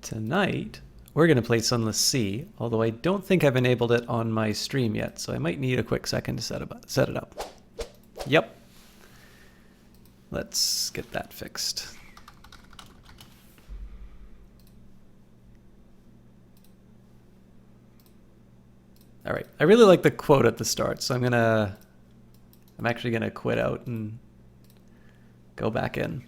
tonight we're going to play Sunless Sea, although I don't think I've enabled it on my stream yet, so I might need a quick second to set it up. Yep. Let's get that fixed. All right, I really like the quote at the start, so I'm actually gonna quit out and go back in.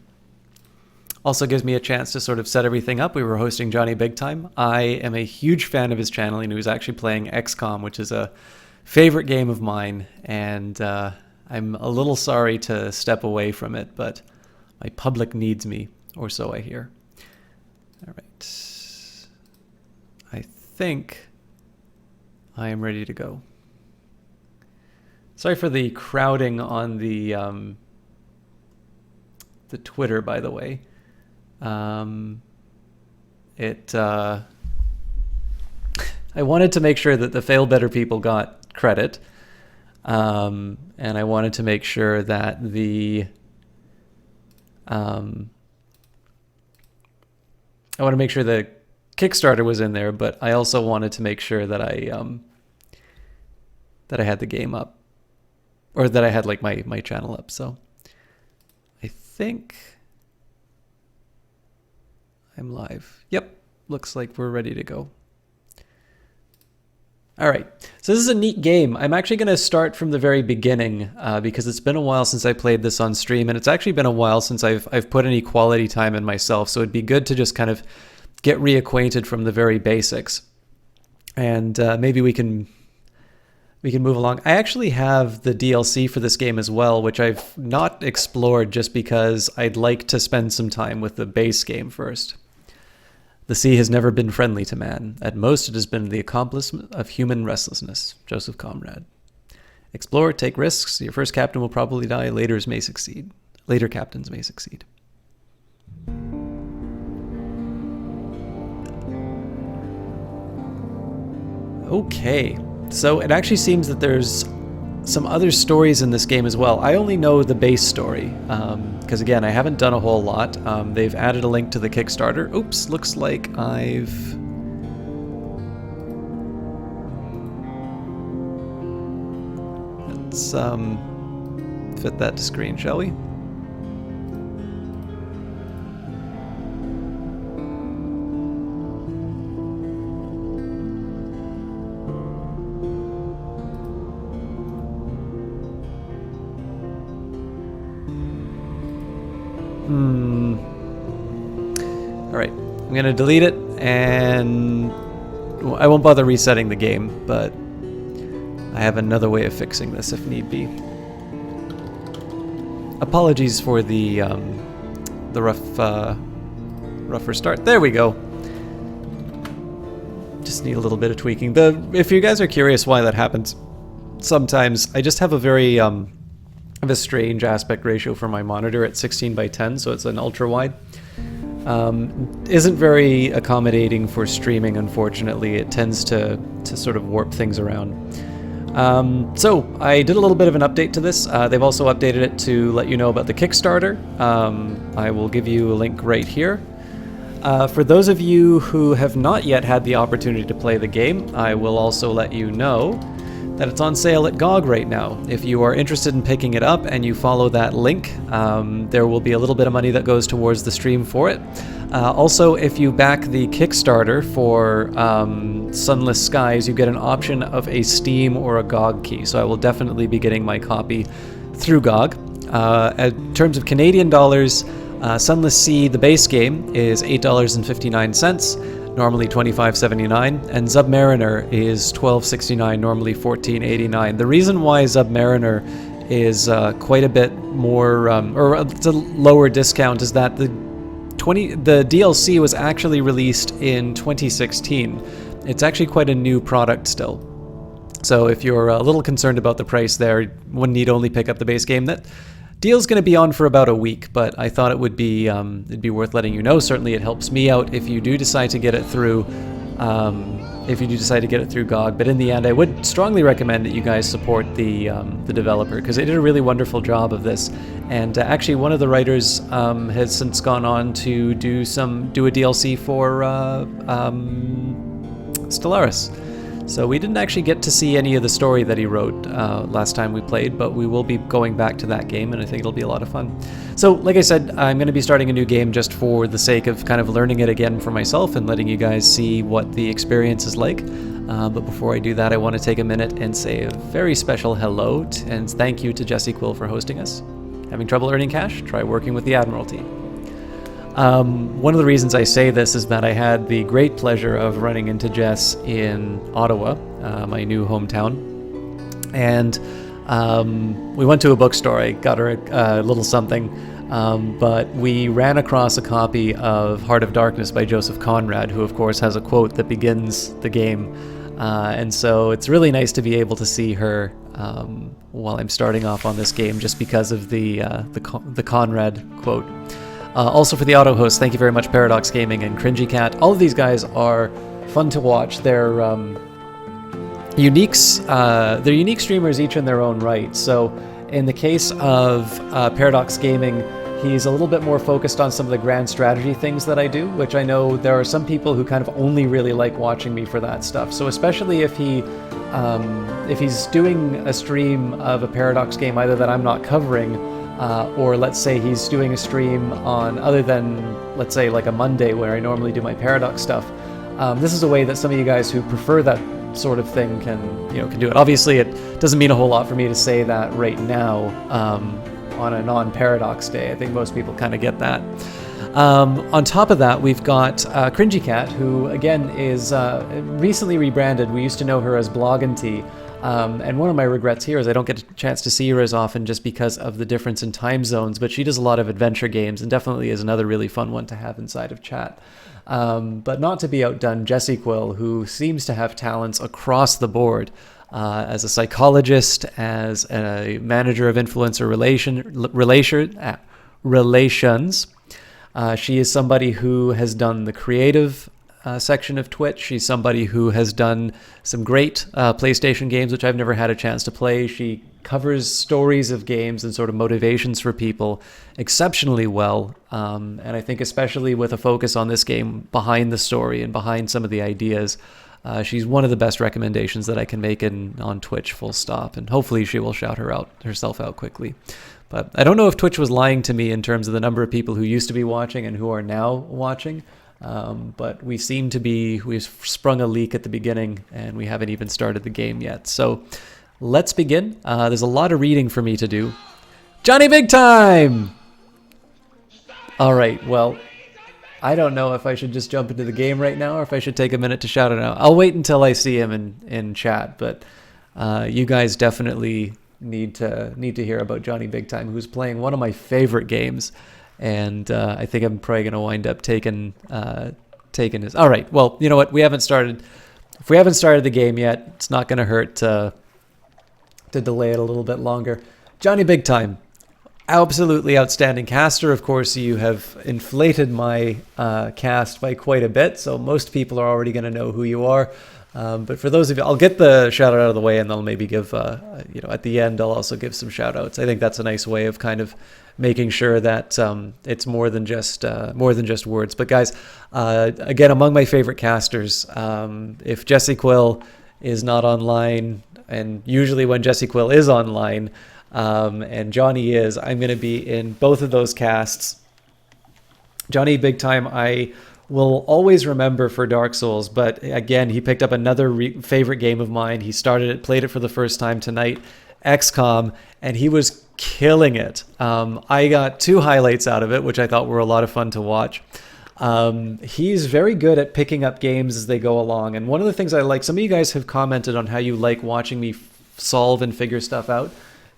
Also gives me a chance to sort of set everything up. We were hosting Johnny Big Time. I am a huge fan of his channel, and he was actually playing XCOM, which is a favorite game of mine, and I'm a little sorry to step away from it, but my public needs me, or so I hear. All right. I think I am ready to go. Sorry for the crowding on the Twitter, by the way. I wanted to make sure that the Fail Better people got credit, and I wanted to make sure that I want to make sure the Kickstarter was in there, but I also wanted to make sure that I had the game up, or that I had like my channel up. So I think I'm live. Yep, looks like we're ready to go. All right, so this is a neat game. I'm actually going to start from the very beginning because it's been a while since I played this on stream, and it's actually been a while since I've put any quality time in myself. So it'd be good to just kind of get reacquainted from the very basics, and maybe we can move along. I actually have the DLC for this game as well, which I've not explored just because I'd like to spend some time with the base game first. The sea has never been friendly to man. At most, it has been the accomplice of human restlessness. Joseph Conrad. Explore, take risks. Your first captain will probably die. Later captains may succeed. Okay, so it actually seems that there's some other stories in this game as well. I only know the base story, because again, I haven't done a whole lot. They've added a link to the Kickstarter. Oops, looks like I've... Let's fit that to screen, shall we? All right, I'm gonna delete it, and I won't bother resetting the game, but I have another way of fixing this if need be. Apologies for the rougher start. There we go. Just need a little bit of tweaking. If you guys are curious why that happens, sometimes I just have a very of a strange aspect ratio for my monitor at 16:10, so it's an ultra wide. Isn't very accommodating for streaming, unfortunately. It tends to sort of warp things around. So I did a little bit of an update to this. They've also updated it to let you know about the Kickstarter. I will give you a link right here. For those of you who have not yet had the opportunity to play the game, I will also let you know that it's on sale at GOG right now. If you are interested in picking it up and you follow that link, there will be a little bit of money that goes towards the stream for it. Also, if you back the Kickstarter for Sunless Skies, you get an option of a Steam or a GOG key. So I will definitely be getting my copy through GOG. In terms of Canadian dollars, Sunless Sea, the base game, is $8.59. Normally $25.79, and Submariner is $12.69, normally $14.89. The reason why Submariner is quite a bit more, or it's a lower discount, is that the DLC was actually released in 2016. It's actually quite a new product still. So if you're a little concerned about the price there, one need only pick up the base game. That deal's going to be on for about a week, but I thought it would be it'd be worth letting you know. Certainly it helps me out if you do decide to get it through if you do decide to get it through GOG. But in the end, I would strongly recommend that you guys support the developer, because they did a really wonderful job of this. And actually, one of the writers has since gone on to do a DLC for Stellaris. So we didn't actually get to see any of the story that he wrote last time we played, but we will be going back to that game, and I think it'll be a lot of fun. So, like I said, I'm going to be starting a new game just for the sake of kind of learning it again for myself and letting you guys see what the experience is like. But before I do that, I want to take a minute and say a very special hello and thank you to Jesse Quill for hosting us. Having trouble earning cash? Try working with the Admiralty. One of the reasons I say this is that I had the great pleasure of running into Jess in Ottawa, my new hometown, and we went to a bookstore. I got her a little something, but we ran across a copy of Heart of Darkness by Joseph Conrad, who of course has a quote that begins the game, and so it's really nice to be able to see her while I'm starting off on this game, just because of the Conrad quote. Also for the auto hosts, thank you very much, Paradox Gaming and Cringy Cat. All of these guys are fun to watch. They're unique streamers each in their own right. So in the case of Paradox Gaming, he's a little bit more focused on some of the grand strategy things that I do, which I know there are some people who kind of only really like watching me for that stuff. So especially if he's doing a stream of a Paradox game either that I'm not covering, or let's say he's doing a stream on, other than, let's say, like a Monday where I normally do my Paradox stuff. This is a way that some of you guys who prefer that sort of thing can do it. Obviously, it doesn't mean a whole lot for me to say that right now on a non-Paradox day. I think most people kind of get that. On top of that, we've got Cringy Cat, who again is recently rebranded. We used to know her as Bloggin'. And one of my regrets here is I don't get a chance to see her as often just because of the difference in time zones, but she does a lot of adventure games and definitely is another really fun one to have inside of chat. But not to be outdone, Jesse Quill, who seems to have talents across the board as a psychologist, as a manager of influencer relations. She is somebody who has done the creative section of Twitch. She's somebody who has done some great PlayStation games, which I've never had a chance to play. She covers stories of games and sort of motivations for people exceptionally well. And I think especially with a focus on this game behind the story and behind some of the ideas, she's one of the best recommendations that I can make on Twitch, full stop. And hopefully she will shout herself out quickly. But I don't know if Twitch was lying to me in terms of the number of people who used to be watching and who are now watching. But we've sprung a leak at the beginning and we haven't even started the game yet. So let's begin. There's a lot of reading for me to do. Johnny Big Time! All right, well, I don't know if I should just jump into the game right now or if I should take a minute to shout it out. I'll wait until I see him in chat, but you guys definitely need to hear about Johnny Big Time, who's playing one of my favorite games. And I think I'm probably going to wind up taking his... All right, well, you know what? If we haven't started the game yet, it's not going to hurt to delay it a little bit longer. Johnny Big Time, absolutely outstanding caster. Of course, you have inflated my cast by quite a bit, so most people are already going to know who you are. But for those of you, I'll get the shout out of the way, and I'll maybe give, at the end, I'll also give some shout outs. I think that's a nice way of kind of making sure that it's more than just words. But guys, again, among my favorite casters, if Jesse Quill is not online, and usually when Jesse Quill is online, and Johnny is, I'm going to be in both of those casts. Johnny Big Time, I will always remember for Dark Souls, but again, he picked up another favorite game of mine. He played it for the first time tonight, XCOM, and he was killing it. I got 2 highlights out of it, which I thought were a lot of fun to watch. He's very good at picking up games as they go along, and one of the things I like, some of you guys have commented on how you like watching me solve and figure stuff out.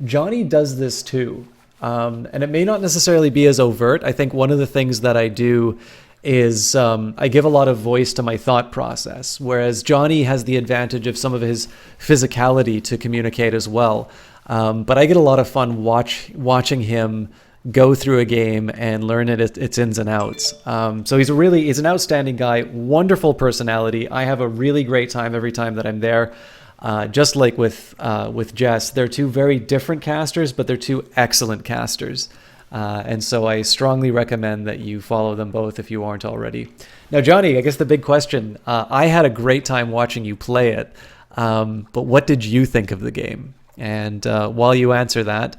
Johnny does this too, and it may not necessarily be as overt. I think one of the things that I do is I give a lot of voice to my thought process, whereas Johnny has the advantage of some of his physicality to communicate as well. But I get a lot of fun watching him go through a game and learn its ins and outs. So he's an outstanding guy, wonderful personality. I have a really great time every time that I'm there. Just like with Jess, they're two very different casters, but they're two excellent casters. And so I strongly recommend that you follow them both if you aren't already. Now, Johnny, I guess the big question, I had a great time watching you play it, but what did you think of the game? And while you answer that,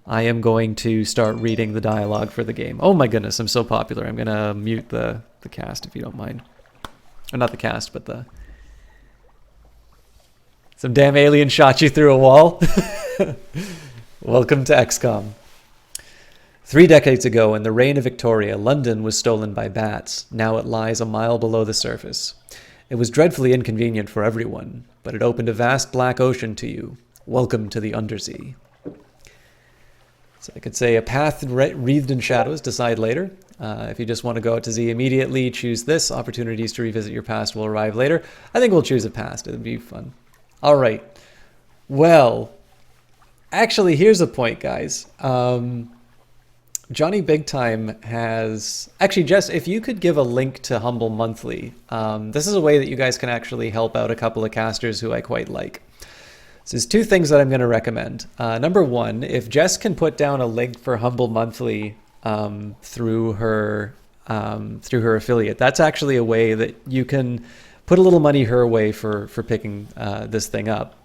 I am going to start reading the dialogue for the game. Oh my goodness, I'm so popular. I'm going to mute the cast if you don't mind. Or not the cast, but the... Some damn alien shot you through a wall. Welcome to XCOM. 3 decades ago, in the reign of Victoria, London was stolen by bats. Now it lies a mile below the surface. It was dreadfully inconvenient for everyone, but it opened a vast black ocean to you. Welcome to the Undersea. So I could say a path wreathed in shadows, decide later. If you just want to go out to Z immediately, choose this. Opportunities to revisit your past will arrive later. I think we'll choose a past. It'll be fun. All right. Well, actually, here's a point, guys. Johnny Big Time has... Actually, Jess, if you could give a link to Humble Monthly. This is a way that you guys can actually help out a couple of casters who I quite like. So there's 2 things that I'm going to recommend. Number 1, if Jess can put down a link for Humble Monthly through her affiliate, that's actually a way that you can put a little money her way for picking this thing up.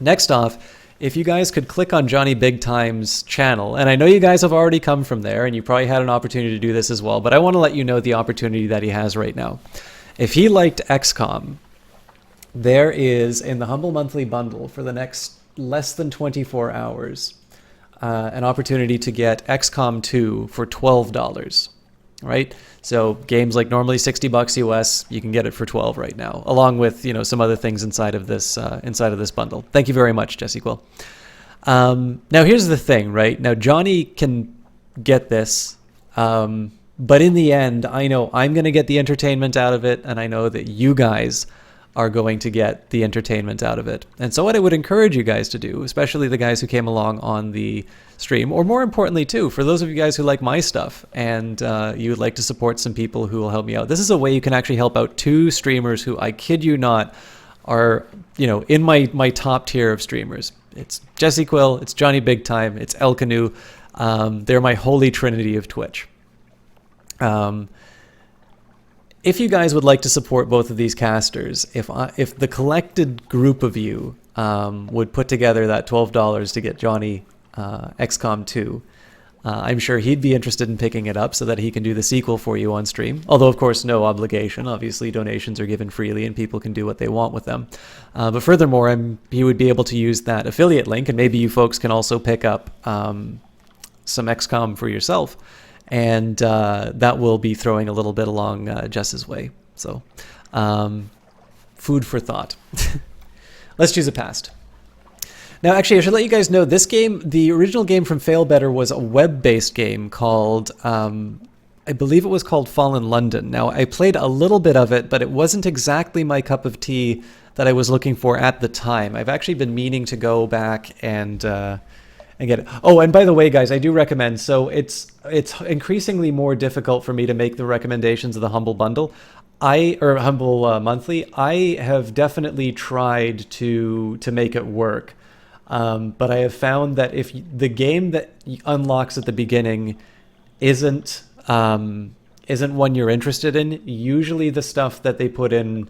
Next off, if you guys could click on Johnny Big Time's channel, and I know you guys have already come from there, and you probably had an opportunity to do this as well, but I want to let you know the opportunity that he has right now. If he liked XCOM, there is, in the Humble Monthly bundle for the next less than 24 hours, an opportunity to get XCOM 2 for $12, right? So games like normally $60 US, you can get it for 12 right now, along with, you know, some other things inside of this bundle. Thank you very much, Jesse Quill. Now here's the thing, right? Now Johnny can get this, but in the end, I know I'm going to get the entertainment out of it, and I know that you guys are going to get the entertainment out of it. And so what I would encourage you guys to do, especially the guys who came along on the stream, or more importantly too, for those of you guys who like my stuff and you would like to support some people who will help me out, this is a way you can actually help out 2 streamers who, I kid you not, are, you know, in my top tier of streamers. It's Jesse Quill, it's Johnny Big Time, it's El Canoe. They're my holy trinity of Twitch. If you guys would like to support both of these casters, if the collected group of you would put together that $12 to get Johnny XCOM 2, I'm sure he'd be interested in picking it up so that he can do the sequel for you on stream. Although, of course, no obligation. Obviously, donations are given freely and people can do what they want with them. But furthermore, he would be able to use that affiliate link, and maybe you folks can also pick up some XCOM for yourself. And that will be throwing a little bit along Jess's way. So, food for thought. Let's choose a past. Now, actually, I should let you guys know, this game, the original game from Failbetter, was a web-based game called, I believe it was called Fallen London. Now, I played a little bit of it, but it wasn't exactly my cup of tea that I was looking for at the time. I've actually been meaning to go back and get it. Oh, and by the way, guys, I do recommend, so it's increasingly more difficult for me to make the recommendations of the Humble Bundle. Humble Monthly. I have definitely tried to make it work. But I have found that if the game that unlocks at the beginning isn't one you're interested in, usually the stuff that they put in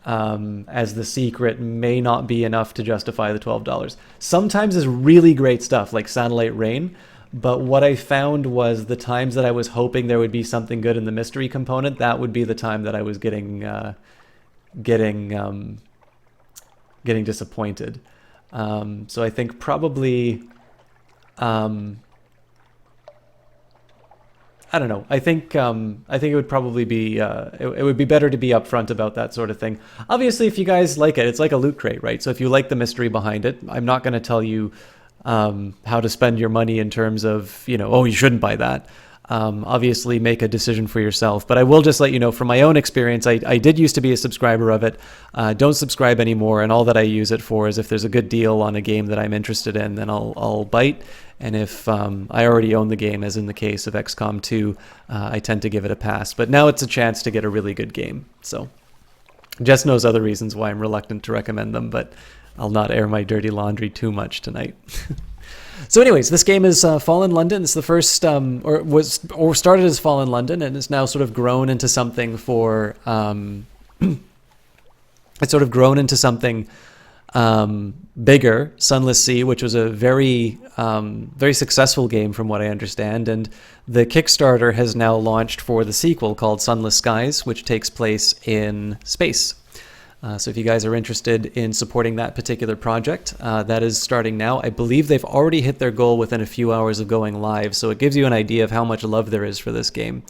as the secret may not be enough to justify the $12. Sometimes it's really great stuff like Satellite Rain, but what I found was the times that I was hoping there would be something good in the mystery component, that would be the time that I was getting disappointed. So I think probably, I don't know. I think it would probably be it would be better to be upfront about that sort of thing. Obviously, if you guys like it, it's like a loot crate, right? So if you like the mystery behind it, I'm not going to tell you how to spend your money in terms of, you know, oh, you shouldn't buy that. Obviously, make a decision for yourself. But I will just let you know, from my own experience, I did used to be a subscriber of it. Don't subscribe anymore, and all that I use it for is if there's a good deal on a game that I'm interested in, then I'll bite. And if I already own the game, as in the case of XCOM 2, I tend to give it a pass. But now it's a chance to get a really good game. So Jess knows other reasons why I'm reluctant to recommend them, but I'll not air my dirty laundry too much tonight. So anyways, this game is Fallen London. It's the first, or started as Fallen London, and it's now sort of grown into something for, it's sort of grown into something bigger, Sunless Sea, which was a very, very successful game from what I understand, and the Kickstarter has now launched for the sequel called Sunless Skies, which takes place in space. So if you guys are interested in supporting that particular project, that is starting now. I believe they've already hit their goal within a few hours of going live, so it gives you an idea of how much love there is for this game.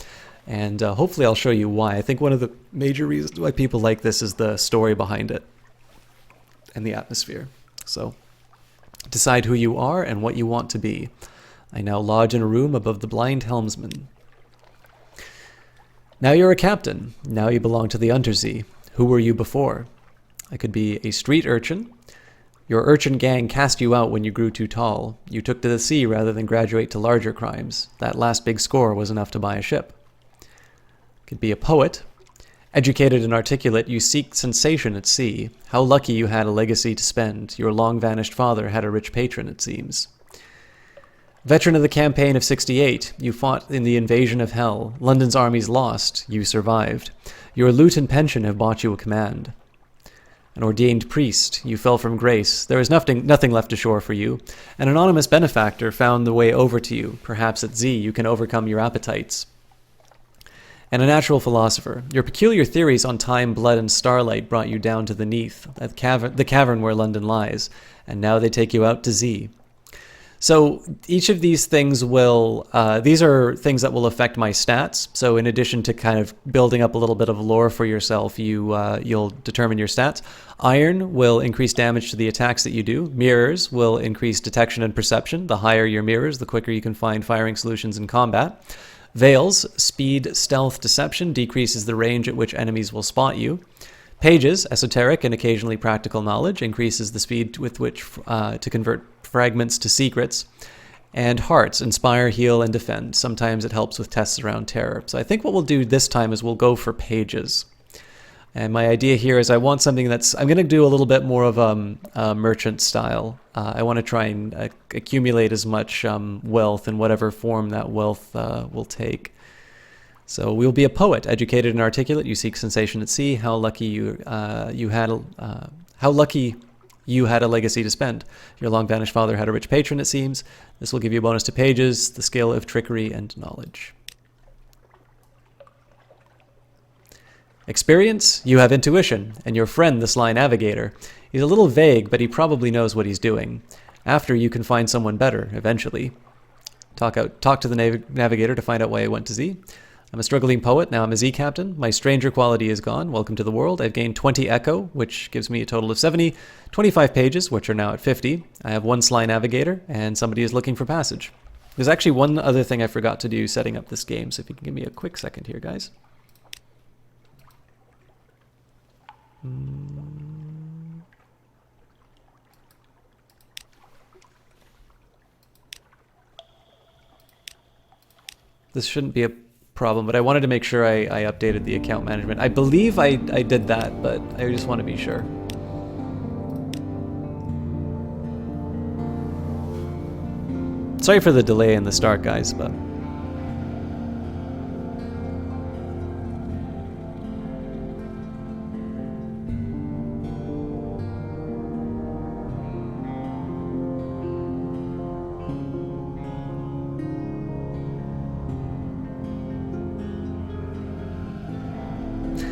And hopefully I'll show you why. I think one of the major reasons why people like this is the story behind it and the atmosphere. So decide who you are and what you want to be. I now lodge in a room above the blind helmsman. Now you're a captain. Now you belong to the Untersee. Who were you before? I could be a street urchin. Your urchin gang cast you out when you grew too tall. You took to the sea rather than graduate to larger crimes. That last big score was enough to buy a ship. Could be a poet. Educated and articulate, you seek sensation at sea. How lucky you had a legacy to spend. Your long-vanished father had a rich patron, it seems. Veteran of the campaign of 68, you fought in the invasion of hell. London's armies lost, you survived. Your loot and pension have bought you a command. An ordained priest, you fell from grace. There is nothing left ashore for you. An anonymous benefactor found the way over to you. Perhaps at Z you can overcome your appetites. And a natural philosopher, your peculiar theories on time, blood, and starlight brought you down to the Neath, the cavern where London lies, and now they take you out to Z. So each of these things will, these are things that will affect my stats. So in addition to kind of building up a little bit of lore for yourself, you'll determine your stats. Iron will increase damage to the attacks that you do. Mirrors will increase detection and perception. The higher your mirrors, the quicker you can find firing solutions in combat. Veils, speed, stealth, deception, decreases the range at which enemies will spot you. Pages, esoteric and occasionally practical knowledge, increases the speed with which to convert fragments to secrets. And hearts, inspire, heal, and defend. Sometimes it helps with tests around terror. So I think what we'll do this time is we'll go for pages. And my idea here is I want something that's, I'm going to do a little bit more of a merchant style. I want to try and accumulate as much wealth in whatever form that wealth will take. So we'll be a poet, educated and articulate. You seek sensation at sea. How lucky you had a legacy to spend. Your long-vanished father had a rich patron, it seems. This will give you a bonus to pages, the skill of trickery and knowledge. Experience, you have intuition, and your friend, the sly navigator. He's a little vague, but he probably knows what he's doing. After, you can find someone better, eventually. Talk to the navigator to find out why I went to Z. I'm a struggling poet, now I'm a Z captain. My stranger quality is gone. Welcome to the world. I've gained 20 echo, which gives me a total of 70, 25 pages, which are now at 50. I have one sly navigator, and somebody is looking for passage. There's actually one other thing I forgot to do setting up this game, so if you can give me a quick second here, guys. This shouldn't be a problem, but I wanted to make sure I updated the account management. I believe I did that, but I just want to be sure. Sorry for the delay in the start, guys, but...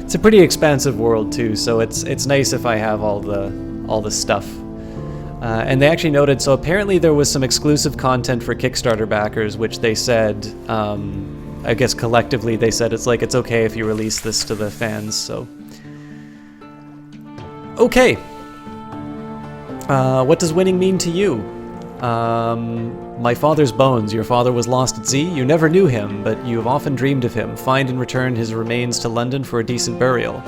It's a pretty expansive world too, so it's nice if I have all the stuff. And they actually noted, so apparently there was some exclusive content for Kickstarter backers, which they said, I guess collectively they said it's okay if you release this to the fans. So, okay. What does winning mean to you? My father's bones. Your father was lost at sea. You never knew him, but you have often dreamed of him. Find and return his remains to London for a decent burial.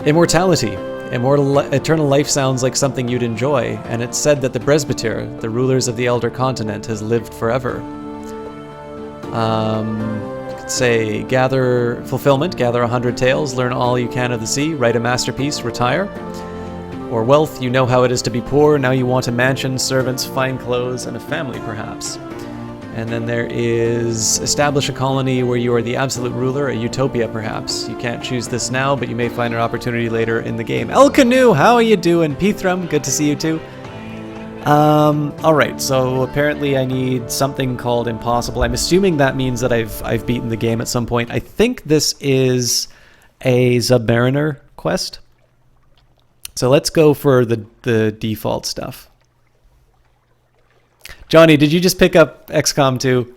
Immortality. Eternal life sounds like something you'd enjoy, and it's said that the Presbyter, the rulers of the Elder Continent, has lived forever. You could say, gather fulfillment, gather 100 tales, learn all you can of the sea, write a masterpiece, retire. Or wealth, you know how it is to be poor, now you want a mansion, servants, fine clothes, and a family perhaps. And then there is establish a colony where you are the absolute ruler, a utopia perhaps. You can't choose this now, but you may find an opportunity later in the game. El Canoe, how are you doing? Pithrum, good to see you too. Alright, so apparently I need something called impossible. I'm assuming that means that I've beaten the game at some point. I think this is a Submariner quest. So let's go for the default stuff. Johnny, did you just pick up XCOM 2?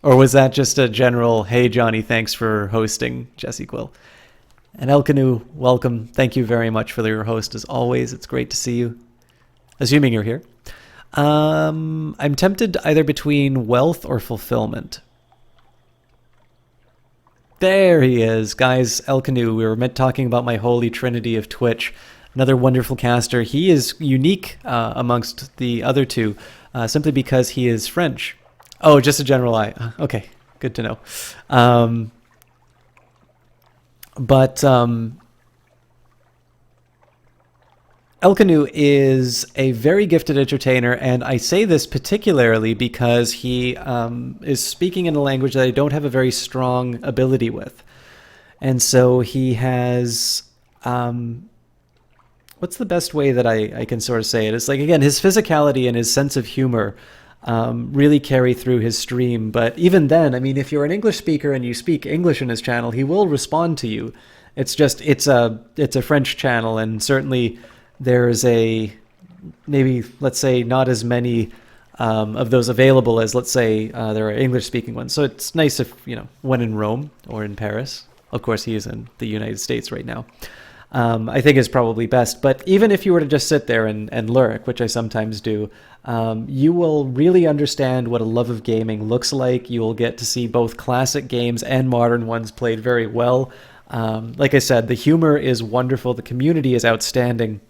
Or was that just a general, hey Johnny, thanks for hosting, Jesse Quill? And El Canoe, welcome. Thank you very much for your host as always. It's great to see you. Assuming you're here. I'm tempted either between wealth or fulfillment. There he is. Guys, El Canoe, we were talking about my holy trinity of Twitch. Another wonderful caster. He is unique amongst the other two, simply because he is French. Oh, just a general eye. Okay, good to know. El Canoe is a very gifted entertainer, and I say this particularly because he is speaking in a language that I don't have a very strong ability with. And so he has... what's the best way that I can sort of say it? It's like, again, his physicality and his sense of humor really carry through his stream. But even then, I mean, if you're an English speaker and you speak English in his channel, he will respond to you. It's just, it's a French channel, and certainly there's maybe, let's say, not as many of those available as, let's say, there are English-speaking ones. So it's nice if, when in Rome or in Paris. Of course, he is in the United States right now. I think is probably best. But even if you were to just sit there and lurk, which I sometimes do, you will really understand what a love of gaming looks like. You will get to see both classic games and modern ones played very well. Like I said, the humor is wonderful. The community is outstanding.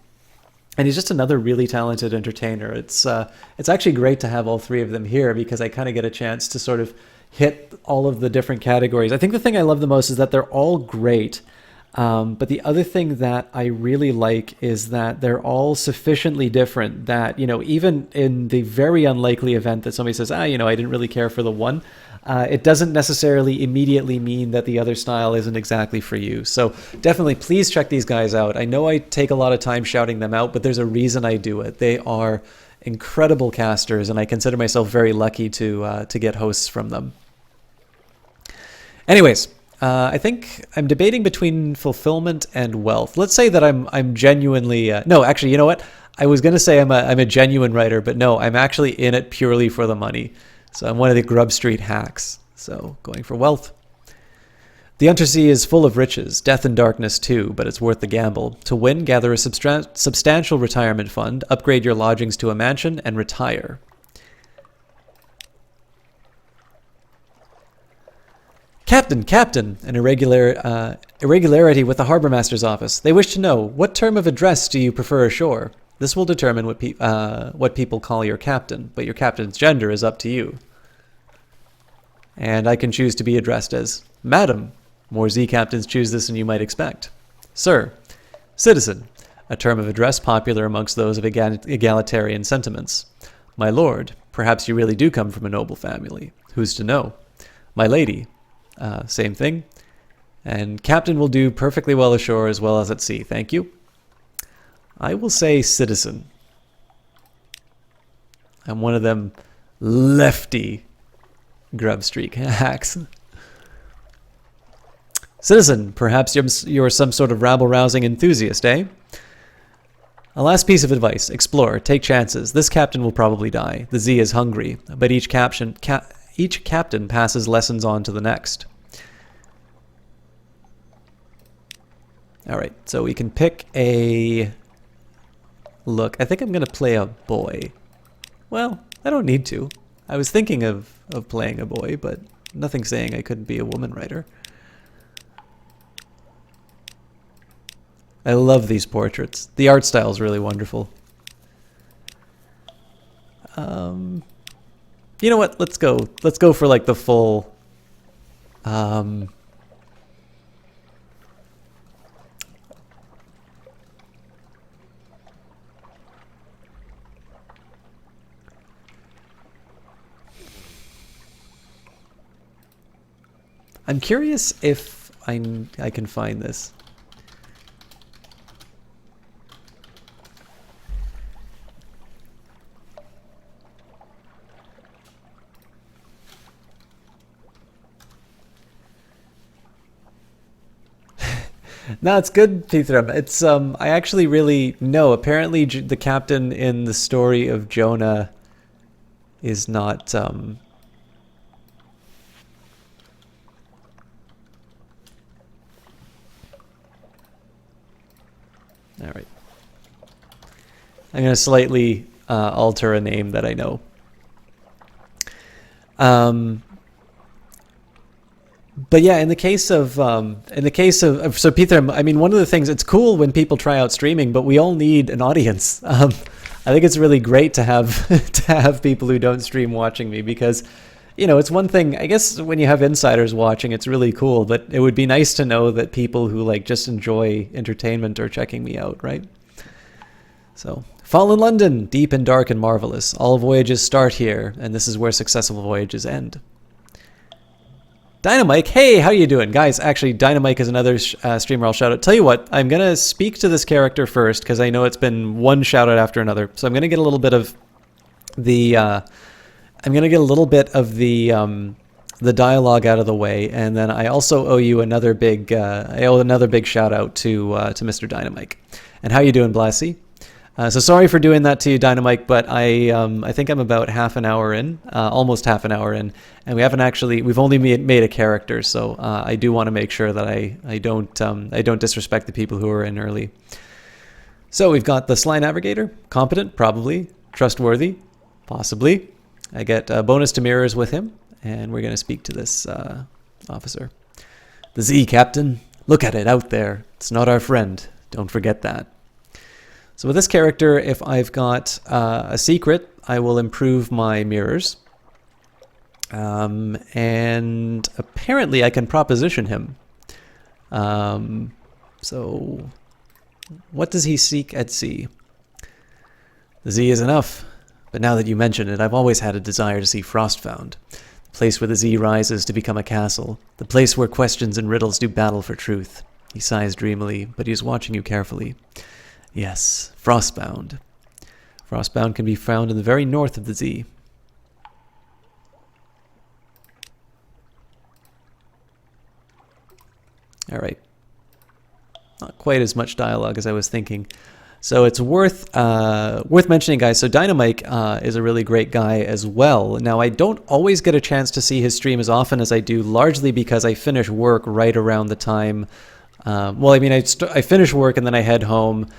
And he's just another really talented entertainer. It's actually great to have all three of them here because I kind of get a chance to sort of hit all of the different categories. I think the thing I love the most is that they're all great. But the other thing that I really like is that they're all sufficiently different that, even in the very unlikely event that somebody says, I didn't really care for the one, it doesn't necessarily immediately mean that the other style isn't exactly for you. So definitely please check these guys out. I know I take a lot of time shouting them out, but there's a reason I do it. They are incredible casters, and I consider myself very lucky to get hosts from them. Anyways, I think I'm debating between fulfillment and wealth. Let's say that I'm genuinely... no, actually, you know what? I was going to say I'm a genuine writer, but no, I'm actually in it purely for the money. So I'm one of the Grub Street hacks. So going for wealth. The Undersea is full of riches, death and darkness too, but it's worth the gamble. To win, gather a substantial retirement fund, upgrade your lodgings to a mansion, and retire. Captain, an irregularity with the Harbour Master's office. They wish to know, what term of address do you prefer ashore? This will determine what people call your captain, but your captain's gender is up to you. And I can choose to be addressed as Madam. More Z captains choose this than you might expect. Sir. Citizen, a term of address popular amongst those of egalitarian sentiments. My lord, perhaps you really do come from a noble family. Who's to know? My lady. Same thing. And captain will do perfectly well ashore as well as at sea. Thank you. I will say citizen. I'm one of them lefty Grub Streak hacks. Citizen, perhaps you're some sort of rabble-rousing enthusiast, eh? A last piece of advice. Explore. Take chances. This captain will probably die. The Z is hungry, but each captain passes lessons on to the next. All right, so we can pick a look. I think I'm going to play a boy. Well, I don't need to. I was thinking of playing a boy, but nothing saying I couldn't be a woman writer. I love these portraits. The art style is really wonderful. You know what? Let's go. Let's go for like the full. I'm curious if I can find this. No, it's good, Peter. It's I actually really no. Apparently, the captain in the story of Jonah is not. All right. I'm gonna slightly alter a name that I know. But yeah, in the case of so Peter, I mean, one of the things, it's cool when people try out streaming, but we all need an audience. I think it's really great to have to have people who don't stream watching me, because, you know, it's one thing, I guess, when you have insiders watching, it's really cool, but it would be nice to know that people who like just enjoy entertainment are checking me out, right? So, Fallen London, deep and dark and marvelous. All voyages start here, and this is where successful voyages end. Dynamike, hey, how you doing? Guys, actually, Dynamike is another streamer I'll shout out. Tell you what, I'm going to speak to this character first, because I know it's been one shout out after another. So I'm going to get a little bit of the... the dialogue out of the way, and then I also owe you another big... another big shout out to Mr. Dynamike. And how you doing, Blassie? So sorry for doing that to you, Dynamike, but I think I'm about half an hour in, almost half an hour in, and we've only made a character, so I do want to make sure that I don't disrespect the people who are in early. So we've got the Sly Navigator, competent, probably, trustworthy, possibly. I get a bonus to mirrors with him, and we're going to speak to this officer. The Z, Captain. Look at it out there. It's not our friend. Don't forget that. So with this character, if I've got a secret, I will improve my mirrors. And apparently I can proposition him. So what does he seek at sea? The Z is enough. But now that you mention it, I've always had a desire to see Frostbound. The place where the Z rises to become a castle. The place where questions and riddles do battle for truth. He sighs dreamily, but he is watching you carefully. Yes, Frostbound. Frostbound can be found in the very north of the Z. All right. Not quite as much dialogue as I was thinking. So it's worth mentioning, guys. So Dynamike is a really great guy as well. Now, I don't always get a chance to see his stream as often as I do, largely because I finish work right around the time. Well, I mean, I finish work and then I head home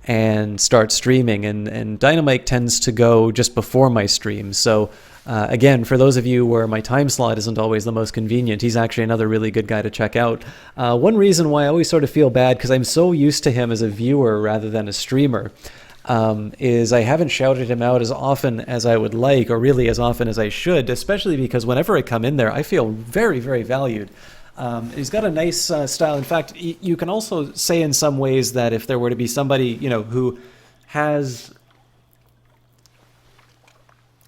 and start streaming, and Dynamike tends to go just before my stream. So again, for those of you where my time slot isn't always the most convenient, he's actually another really good guy to check out. One reason why I always sort of feel bad, because I'm so used to him as a viewer rather than a streamer, is I haven't shouted him out as often as I would like, or really as often as I should, especially because whenever I come in there, I feel very, very valued. He's got a nice style. In fact, you can also say in some ways that if there were to be somebody, you know, who has...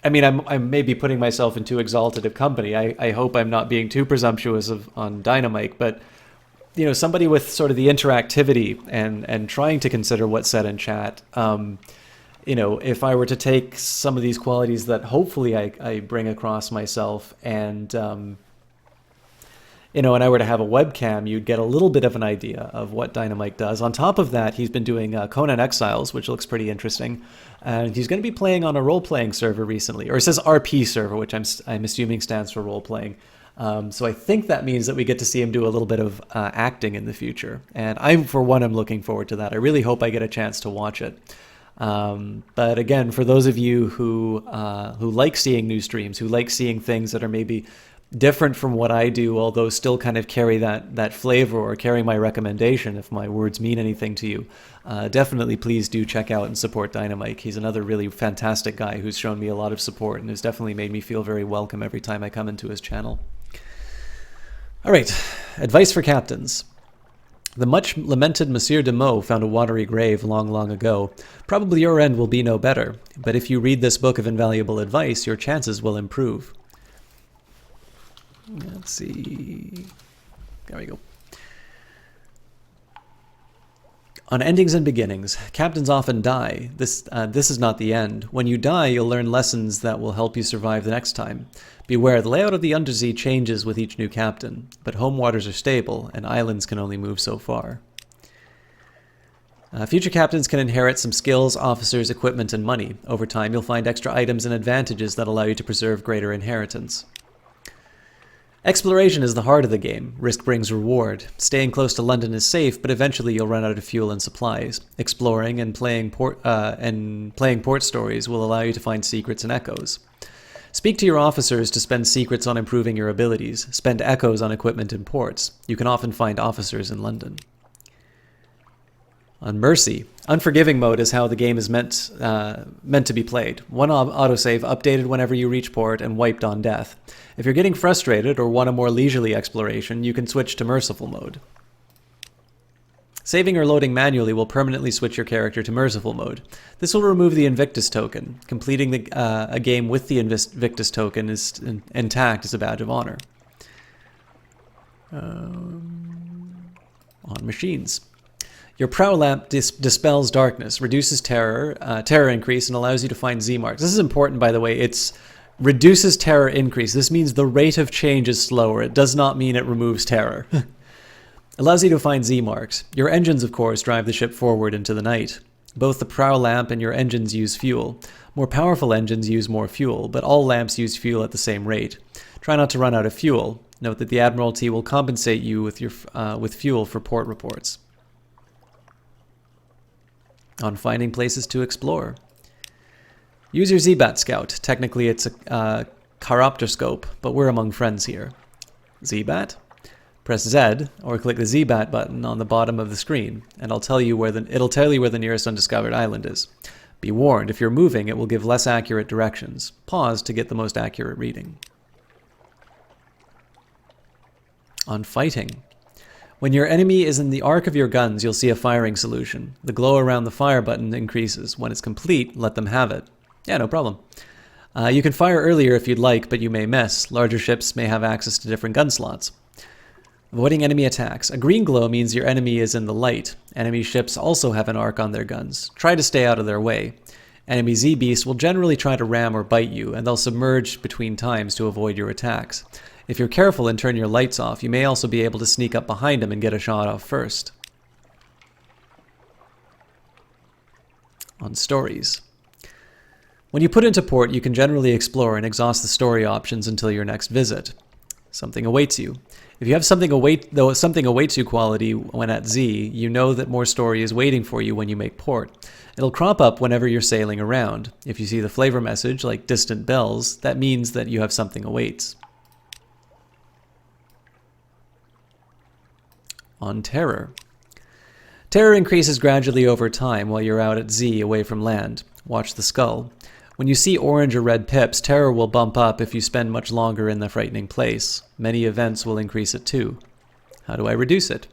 I mean, I may be putting myself in too exalted company. I hope I'm not being too presumptuous on Dynamike, but, you know, somebody with sort of the interactivity and trying to consider what's said in chat, you know, if I were to take some of these qualities that hopefully I bring across myself and... you know, and I were to have a webcam, you'd get a little bit of an idea of what Dynamike does. On top of that, he's been doing Conan Exiles, which looks pretty interesting. And he's going to be playing on a role-playing server recently. Or it says RP server, which I'm assuming stands for role-playing. So I think that means that we get to see him do a little bit of acting in the future. And for one, I'm looking forward to that. I really hope I get a chance to watch it. But again, for those of you who like seeing new streams, who like seeing things that are maybe different from what I do, although still kind of carry that flavor or carry my recommendation, if my words mean anything to you, definitely please do check out and support Dynamike. He's another really fantastic guy who's shown me a lot of support and has definitely made me feel very welcome every time I come into his channel. All right, advice for captains. The much lamented Monsieur de Meaux found a watery grave long, long ago. Probably your end will be no better, but if you read this book of invaluable advice, your chances will improve. Let's see. There we go. On endings and beginnings, captains often die. This is not the end. When you die, you'll learn lessons that will help you survive the next time. Beware, the layout of the Undersea changes with each new captain, but home waters are stable, and islands can only move so far. Future captains can inherit some skills, officers, equipment, and money. Over time, you'll find extra items and advantages that allow you to preserve greater inheritance. Exploration is the heart of the game. Risk brings reward. Staying close to London is safe, but eventually you'll run out of fuel and supplies. Exploring and playing port stories will allow you to find secrets and echoes. Speak to your officers to spend secrets on improving your abilities. Spend echoes on equipment and ports. You can often find officers in London. On Mercy, unforgiving mode is how the game is meant to be played. One autosave updated whenever you reach port and wiped on death. If you're getting frustrated or want a more leisurely exploration, you can switch to merciful mode. Saving or loading manually will permanently switch your character to merciful mode. This will remove the Invictus token. Completing a game with the Invictus token is intact as a badge of honor. On machines. Your prow lamp dispels darkness, reduces terror increase, and allows you to find Z marks. This is important, by the way. It's reduces terror increase. This means the rate of change is slower. It does not mean it removes terror. Allows you to find Z marks. Your engines, of course, drive the ship forward into the night. Both the prow lamp and your engines use fuel. More powerful engines use more fuel, but all lamps use fuel at the same rate. Try not to run out of fuel. Note that the Admiralty will compensate you with fuel for port reports. On finding places to explore. Use your Z-Bat Scout. Technically it's a chiropterscope, but we're among friends here. Z-Bat? Press Z, or click the Z-Bat button on the bottom of the screen, and it'll tell you where the nearest undiscovered island is. Be warned, if you're moving, it will give less accurate directions. Pause to get the most accurate reading. On fighting. When your enemy is in the arc of your guns, you'll see a firing solution. The glow around the fire button increases. When it's complete, let them have it. Yeah, no problem. You can fire earlier if you'd like, but you may miss. Larger ships may have access to different gun slots. Avoiding enemy attacks. A green glow means your enemy is in the light. Enemy ships also have an arc on their guns. Try to stay out of their way. Enemy Z-Beasts will generally try to ram or bite you, and they'll submerge between times to avoid your attacks. If you're careful and turn your lights off, you may also be able to sneak up behind them and get a shot off first. On stories. When you put into port, you can generally explore and exhaust the story options until your next visit. Something awaits you. If you have something awaits you quality when at Z, you know that more story is waiting for you when you make port. It'll crop up whenever you're sailing around. If you see the flavor message, like distant bells, that means that you have something awaits. On terror. Terror increases gradually over time while you're out at Z away from land. Watch the skull. When you see orange or red pips, terror will bump up if you spend much longer in the frightening place. Many events will increase it too. How do I reduce it?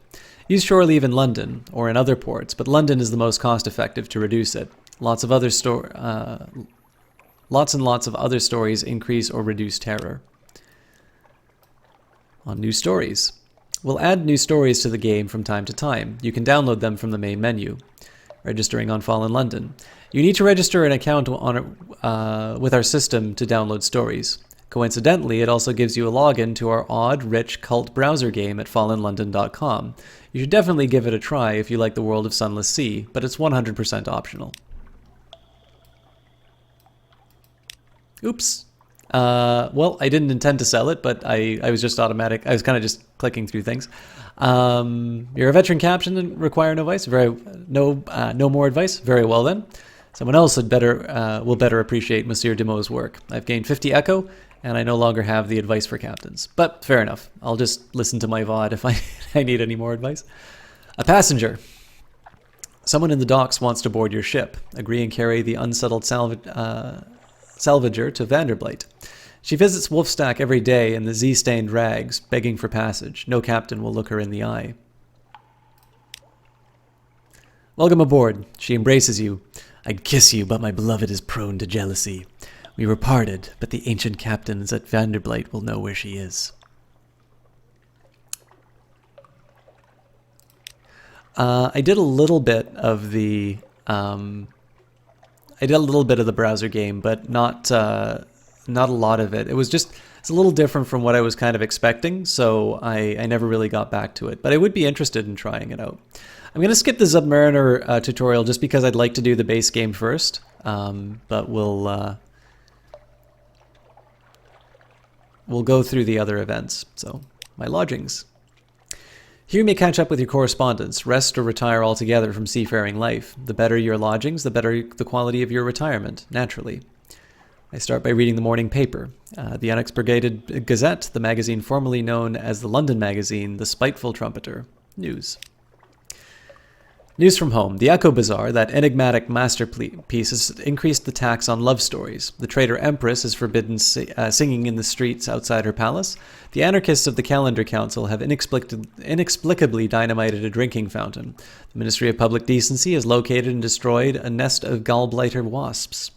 Use shore leave in London or in other ports, but London is the most cost-effective to reduce it. Lots and lots of other stories increase or reduce terror. On new stories. We'll add new stories to the game from time to time. You can download them from the main menu. Registering on Fallen London. You need to register an account with our system to download stories. Coincidentally, it also gives you a login to our odd, rich cult browser game at fallenlondon.com. You should definitely give it a try if you like the world of Sunless Sea, but it's 100% optional. Oops. Well, I didn't intend to sell it, but I was just automatic. I was kind of just clicking through things. You're a veteran captain and require no advice. No more advice. Very well then. Someone else will better appreciate Monsieur Demo's work. I've gained 50 echo, and I no longer have the advice for captains. But fair enough. I'll just listen to my VOD if I need any more advice. A passenger. Someone in the docks wants to board your ship. Agree and carry the unsettled salvager to Vanderblight. She visits Wolfstack every day in the Z-stained rags, begging for passage. No captain will look her in the eye. Welcome aboard. She embraces you. I'd kiss you, but my beloved is prone to jealousy. We were parted, but the ancient captains at Vanderblight will know where she is. I did a little bit of the browser game, but not a lot of it. It's a little different from what I was kind of expecting, so I never really got back to it. But I would be interested in trying it out. I'm going to skip the Submariner tutorial just because I'd like to do the base game first, but we'll go through the other events. So, my lodgings. Here you may catch up with your correspondence, rest or retire altogether from seafaring life. The better your lodgings, the better the quality of your retirement, naturally. I start by reading the morning paper. The Unexpurgated Gazette, the magazine formerly known as the London Magazine, the Spiteful Trumpeter. News. News from home. The Echo Bazaar, that enigmatic masterpiece, has increased the tax on love stories. The traitor Empress is forbidden singing in the streets outside her palace. The anarchists of the Calendar Council have inexplicably dynamited a drinking fountain. The Ministry of Public Decency has located and destroyed a nest of gallblighter wasps.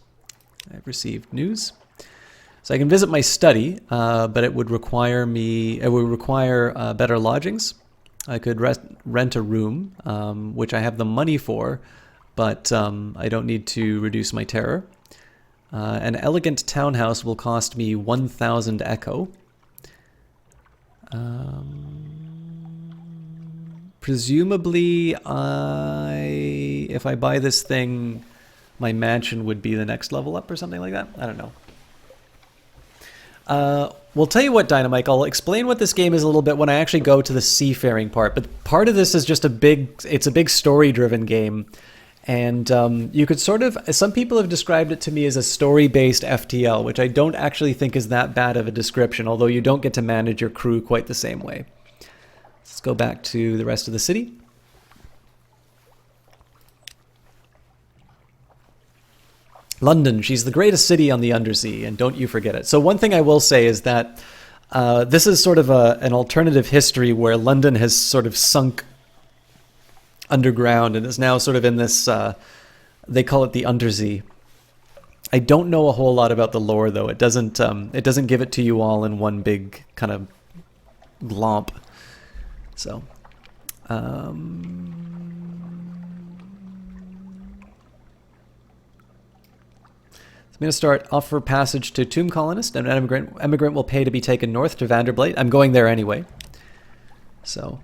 I've received news. So I can visit my study, but it would require better lodgings. I could rent a room, which I have the money for, but I don't need to reduce my terror. An elegant townhouse will cost me 1,000 echo. Presumably, if I buy this thing, my mansion would be the next level up or something like that. I don't know. We'll tell you what, Dynamike, I'll explain what this game is a little bit when I actually go to the seafaring part, but part of this is just it's a big story-driven game, and you could some people have described it to me as a story-based FTL, which I don't actually think is that bad of a description, although you don't get to manage your crew quite the same way. Let's go back to the rest of the city. London, she's the greatest city on the undersea, and don't you forget it. So one thing I will say is that this is sort of an alternative history where London has sort of sunk underground and is now sort of in this, they call it the undersea. I don't know a whole lot about the lore, though. It doesn't give it to you all in one big kind of glomp. So, I'm going to start offer passage to Tomb Colonist, and an emigrant will pay to be taken north to Vanderblight. I'm going there anyway. So,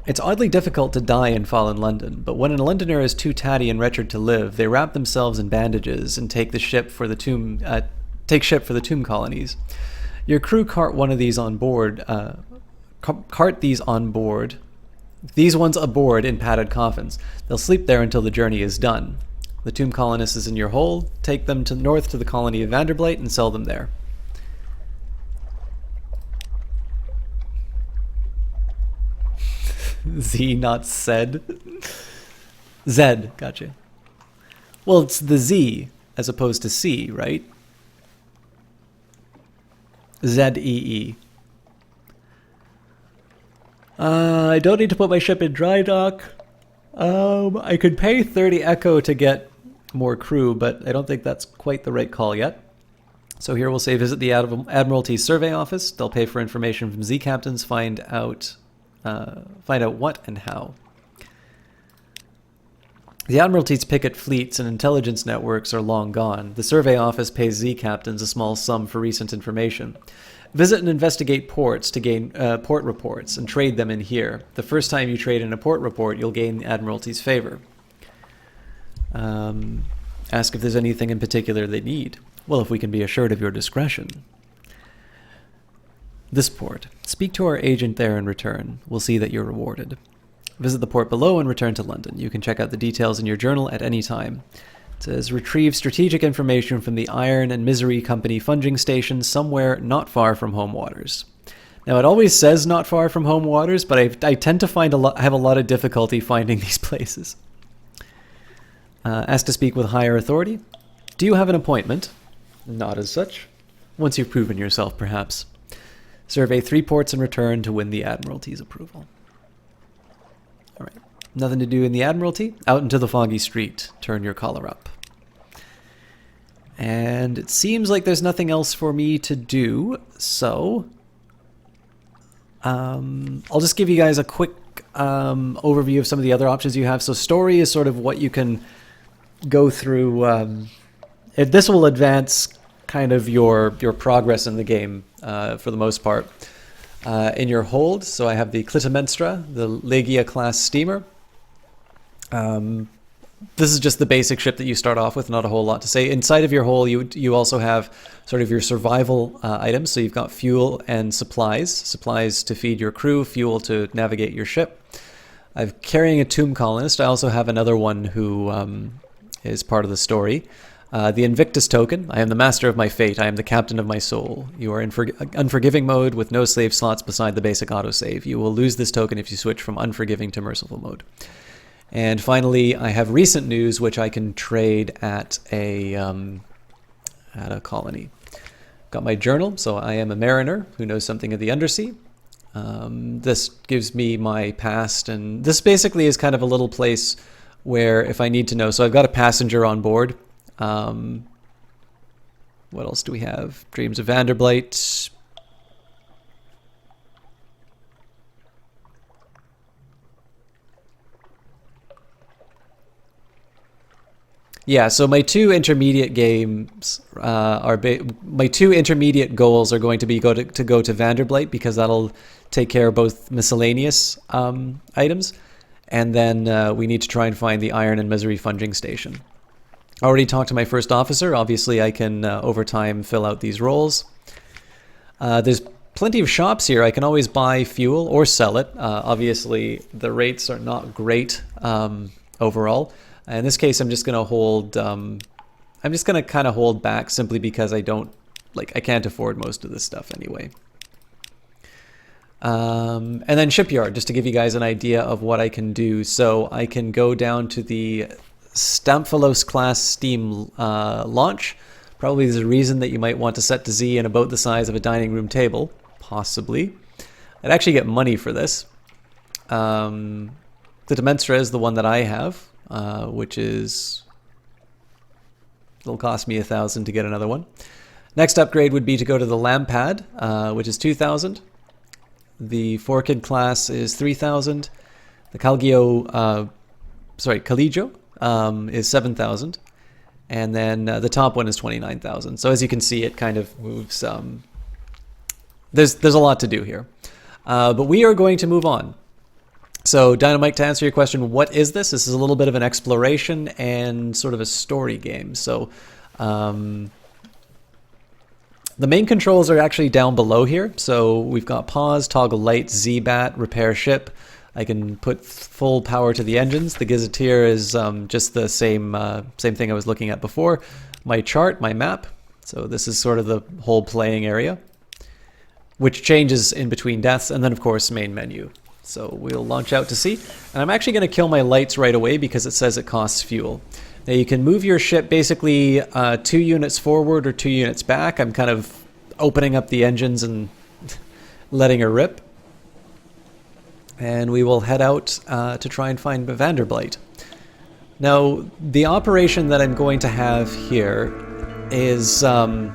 it's oddly difficult to die in fallen London, but when a Londoner is too tatty and wretched to live, they wrap themselves in bandages and take ship for the tomb colonies. Your crew cart one of these on board. Cart these on board. These ones aboard in padded coffins. They'll sleep there until the journey is done. The tomb colonist is in your hold. Take them north to the colony of Vanderblight and sell them there. Z, not said. Zed, gotcha. Well, it's the Z as opposed to C, right? Z-E-E. I don't need to put my ship in dry dock. I could pay 30 echo to get more crew, but I don't think that's quite the right call yet. So here we'll say visit the Admiralty Survey Office. They'll pay for information from Z captains, find out what and how. The Admiralty's picket fleets and intelligence networks are long gone. The Survey Office pays Z captains a small sum for recent information. Visit and investigate ports to gain port reports and trade them in here. The first time you trade in a port report, you'll gain the Admiralty's favor. Ask if there's anything in particular they need. Well, if we can be assured of your discretion. This port. Speak to our agent there in return. We'll see that you're rewarded. Visit the port below and return to London. You can check out the details in your journal at any time. It says, retrieve strategic information from the Iron and Misery Company funging station somewhere not far from home waters. Now, it always says not far from home waters, but I tend to have a lot of difficulty finding these places. Asked to speak with higher authority. Do you have an appointment? Not as such. Once you've proven yourself, perhaps. Survey 3 ports and return to win the Admiralty's approval. All right. Nothing to do in the Admiralty. Out into the foggy street. Turn your collar up. And it seems like there's nothing else for me to do, so I'll just give you guys a quick overview of some of the other options you have. So story is sort of what you can go through. This will advance kind of your progress in the game for the most part. In your hold, so I have the Clytemnestra, the Legia class steamer. This is just the basic ship that you start off with, not a whole lot to say. Inside of your hull, you also have sort of your survival items. So you've got fuel and supplies to feed your crew, fuel to navigate your ship. I'm carrying a tomb colonist. I also have another one who is part of the story. The Invictus token. I am the master of my fate. I am the captain of my soul. You are in unforgiving mode with no slave slots beside the basic autosave. You will lose this token if you switch from unforgiving to merciful mode. And finally, I have recent news, which I can trade at a colony. Got my journal, so I am a mariner who knows something of the undersea. This gives me my past, and this basically is kind of a little place where if I need to know. So I've got a passenger on board. What else do we have? Dreams of Vanderblight. Yeah, so my two intermediate games my two intermediate goals are going to be go to Vanderblight, because that'll take care of both miscellaneous items, and then we need to try and find the Iron and Misery funging station. Already talked to my first officer. Obviously, I can over time fill out these roles. There's plenty of shops here. I can always buy fuel or sell it. Obviously, the rates are not great overall. In this case, I'm just going to hold. I'm just going to kind of hold back simply because I can't afford most of this stuff anyway. And then shipyard, just to give you guys an idea of what I can do. So I can go down to the Stamphilos class steam launch. Probably there's a reason that you might want to set to Z in about the size of a dining room table, possibly. I'd actually get money for this. The Demenstra is the one that I have, which is, it'll cost me 1,000 to get another one. Next upgrade would be to go to the Lampad, which is 2,000. The Forkid class is 3,000. The Caligio is 7,000. And then the top one is 29,000. So as you can see, it kind of moves. There's a lot to do here. But we are going to move on. So Dynamite, to answer your question, what is this? This is a little bit of an exploration and sort of a story game. So the main controls are actually down below here. So we've got pause, toggle light, Z-Bat, repair ship. I can put full power to the engines. The Gazetteer is just the same thing I was looking at before. My chart, my map. So this is sort of the whole playing area, which changes in between deaths. And then, of course, main menu. So we'll launch out to sea. And I'm actually going to kill my lights right away because it says it costs fuel. Now you can move your ship basically 2 units forward or 2 units back. I'm kind of opening up the engines and letting her rip. And we will head out to try and find Vanderblight. Now, the operation that I'm going to have here is I'm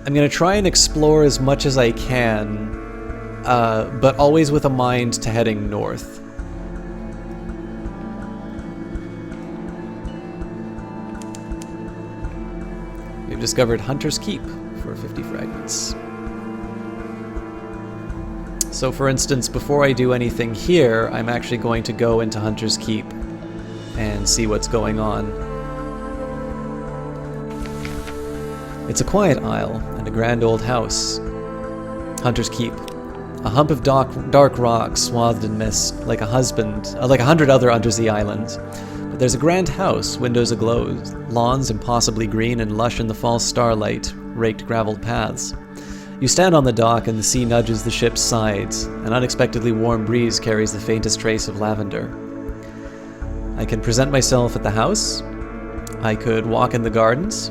going to try and explore as much as I can, but always with a mind to heading north. We've discovered Hunter's Keep for 50 fragments. So for instance, before I do anything here, I'm actually going to go into Hunter's Keep and see what's going on. It's a quiet isle and a grand old house. Hunter's Keep. A hump of dark rock swathed in mist, like a hundred other undersea islands. But there's a grand house, windows aglow, lawns impossibly green and lush in the false starlight, raked graveled paths. You stand on the dock and the sea nudges the ship's sides. An unexpectedly warm breeze carries the faintest trace of lavender. I can present myself at the house. I could walk in the gardens.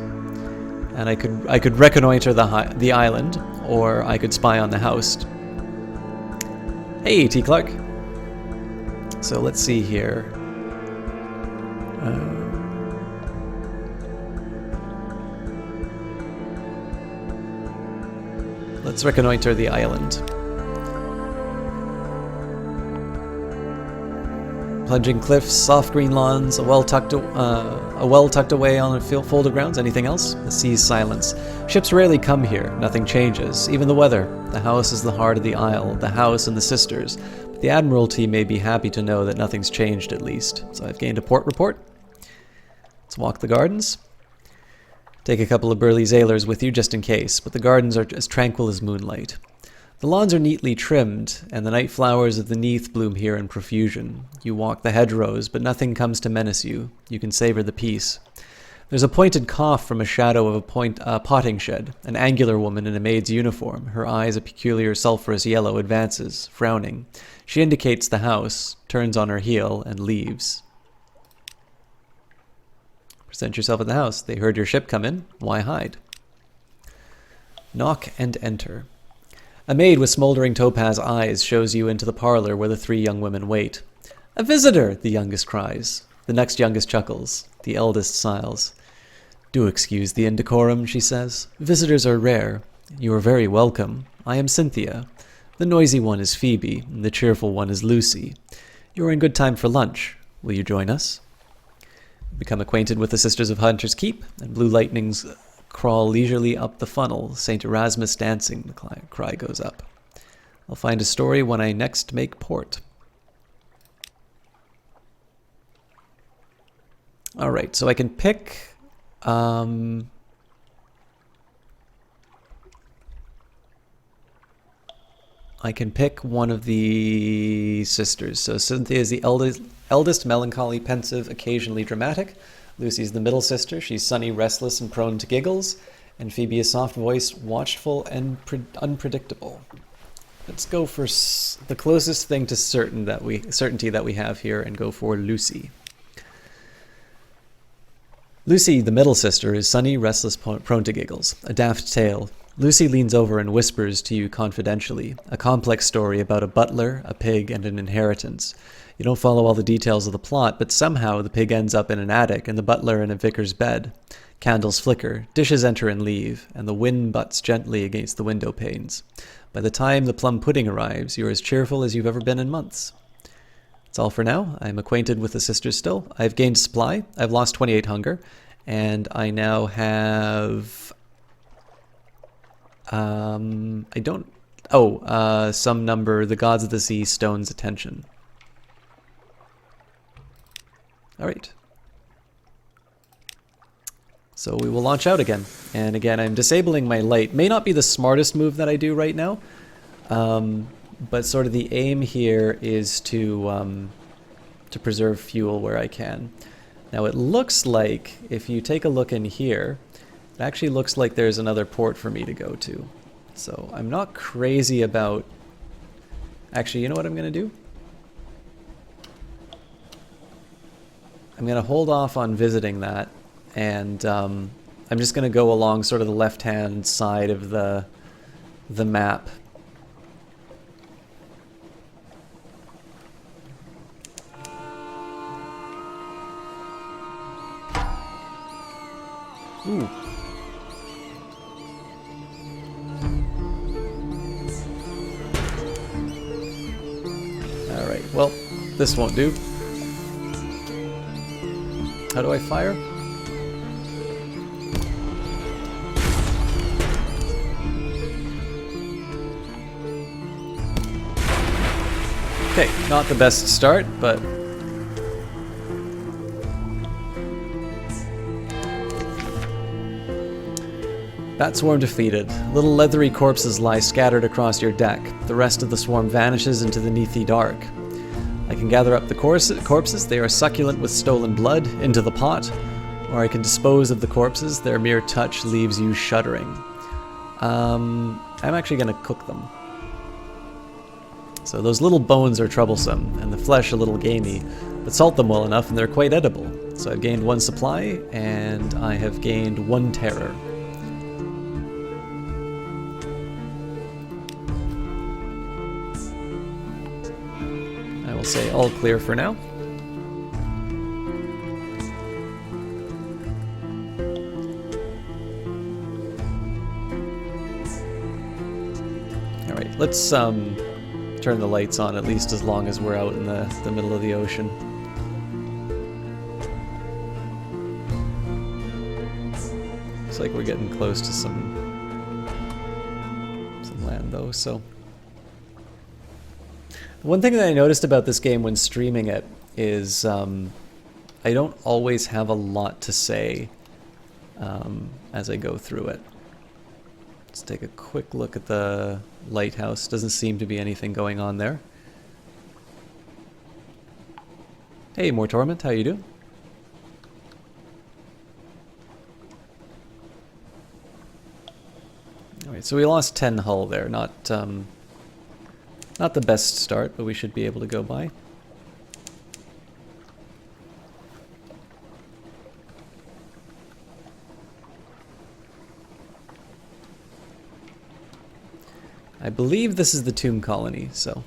And I could reconnoiter the island, or I could spy on the house. Hey, T. Clark. So let's see here. Let's reconnoiter the island. Plunging cliffs, soft green lawns, a well tucked away on a fold of grounds. Anything else? The sea's silence. Ships rarely come here. Nothing changes. Even the weather. The house is the heart of the isle. The house and the sisters. But the Admiralty may be happy to know that nothing's changed, at least. So I've gained a port report. Let's walk the gardens. Take a couple of burly sailors with you just in case, but the gardens are as tranquil as moonlight. The lawns are neatly trimmed, and the night flowers of the Neath bloom here in profusion. You walk the hedgerows, but nothing comes to menace you. You can savor the peace. There's a pointed cough from a shadow of a potting shed. An angular woman in a maid's uniform, her eyes a peculiar sulphurous yellow, advances, frowning. She indicates the house, turns on her heel, and leaves. Present yourself at the house. They heard your ship come in. Why hide? Knock and enter. A maid with smoldering topaz eyes shows you into the parlor where the three young women wait. A visitor, the youngest cries. The next youngest chuckles. The eldest smiles. Do excuse the indecorum, she says. Visitors are rare. You are very welcome. I am Cynthia. The noisy one is Phoebe, and the cheerful one is Lucy. You are in good time for lunch. Will you join us? Become acquainted with the Sisters of Hunter's Keep, and blue lightnings crawl leisurely up the funnel. St. Erasmus dancing, the cry goes up. I'll find a story when I next make port. Alright, so I can pick... I can pick one of the sisters. So Cynthia is the eldest, melancholy, pensive, occasionally dramatic. Lucy's the middle sister. She's sunny, restless, and prone to giggles. And Phoebe is soft-voiced, watchful, and unpredictable. Let's go for the closest thing to certainty that we have here and go for Lucy. Lucy, the middle sister, is sunny, restless, prone to giggles. A daft tale. Lucy leans over and whispers to you confidentially. A complex story about a butler, a pig, and an inheritance. You don't follow all the details of the plot, but somehow the pig ends up in an attic and the butler in a vicar's bed. Candles flicker, dishes enter and leave, and the wind butts gently against the window panes. By the time the plum pudding arrives, you're as cheerful as you've ever been in months. That's all for now. I'm acquainted with the sisters still. I've gained supply. I've lost 28 hunger. And I now have... some number, the gods of the sea, stones, attention. Alright. So we will launch out again. And again, I'm disabling my light. May not be the smartest move that I do right now. But sort of the aim here is to preserve fuel where I can. Now it looks like, if you take a look in here, it actually looks like there's another port for me to go to. So I'm not crazy about... Actually, you know what I'm going to do? I'm going to hold off on visiting that, and I'm just going to go along sort of the left-hand side of the map. Ooh. Alright, well, this won't do. How do I fire? Okay, not the best start, but... Bat swarm defeated. Little leathery corpses lie scattered across your deck. The rest of the swarm vanishes into the Neathi dark. I can gather up the corpses, they are succulent with stolen blood, into the pot, or I can dispose of the corpses, their mere touch leaves you shuddering. I'm actually going to cook them. So those little bones are troublesome, and the flesh a little gamey, but salt them well enough and they're quite edible. So I've gained 1 supply, and I have gained 1 terror. I will say all clear for now. Alright, let's turn the lights on at least as long as we're out in the middle of the ocean. Looks like we're getting close to some land though, so. One thing that I noticed about this game when streaming it is I don't always have a lot to say as I go through it. Let's take a quick look at the lighthouse. Doesn't seem to be anything going on there. Hey, more Torment, how you doing? Alright, so we lost 10 hull there. Not the best start, but we should be able to go by. I believe this is the Tomb Colony, so.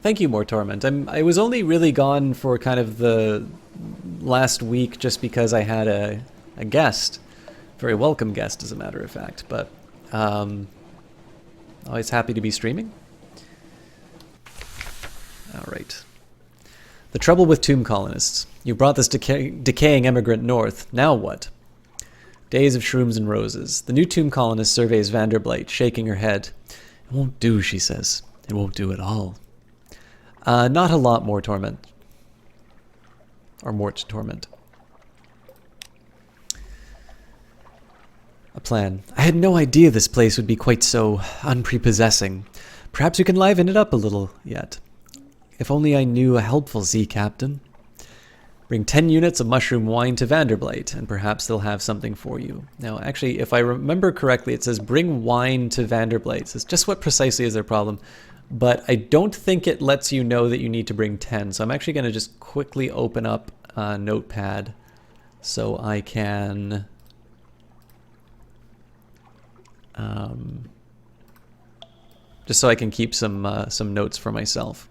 Thank you, more Torment. I was only really gone for kind of the last week just because I had a guest. Very welcome guest, as a matter of fact, but always happy to be streaming. Alright. The trouble with tomb colonists. You brought this decaying emigrant north. Now what? Days of shrooms and roses. The new tomb colonist surveys Vanderblight, shaking her head. It won't do, she says. It won't do at all. Not a lot more Torment. Or Mort Torment. A plan. I had no idea this place would be quite so unprepossessing. Perhaps we can liven it up a little yet. If only I knew a helpful sea captain. Bring 10 units of mushroom wine to Vanderblight, and perhaps they'll have something for you. Now, actually, if I remember correctly, it says bring wine to Vanderblight. So it's just what precisely is their problem. But I don't think it lets you know that you need to bring 10. So I'm actually going to just quickly open up Notepad so I can... just so I can keep some notes for myself.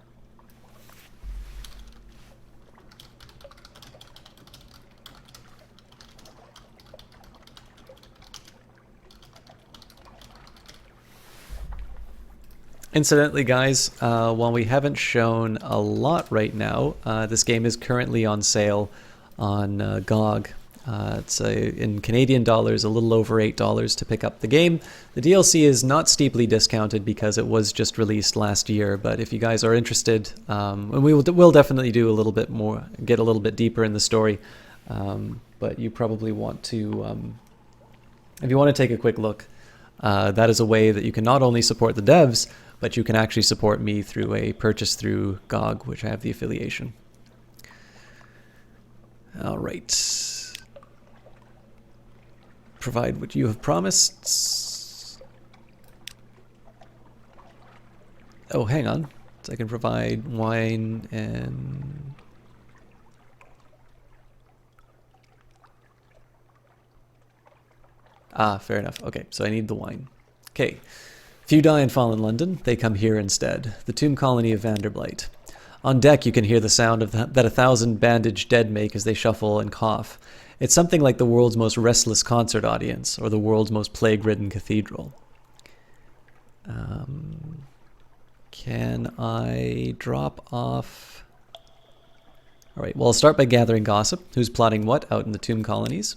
Incidentally, guys, while we haven't shown a lot right now, this game is currently on sale on GOG. It's in Canadian dollars, a little over $8 to pick up the game. The DLC is not steeply discounted because it was just released last year, but if you guys are interested, and we'll definitely do a little bit more, get a little bit deeper in the story, but you probably want to, if you want to take a quick look, that is a way that you can not only support the devs, but you can actually support me through a purchase through GOG, which I have the affiliation. All right. Provide what you have promised. Oh, hang on. So I can provide wine and... Ah, fair enough. Okay, so I need the wine. Okay. Few die and fall in London. They come here instead. The tomb colony of Vanderblight. On deck, you can hear the sound of that 1,000 bandaged dead make as they shuffle and cough. It's something like the world's most restless concert audience, or the world's most plague-ridden cathedral. Can I drop off... Alright, well, I'll start by gathering gossip. Who's plotting what out in the tomb colonies?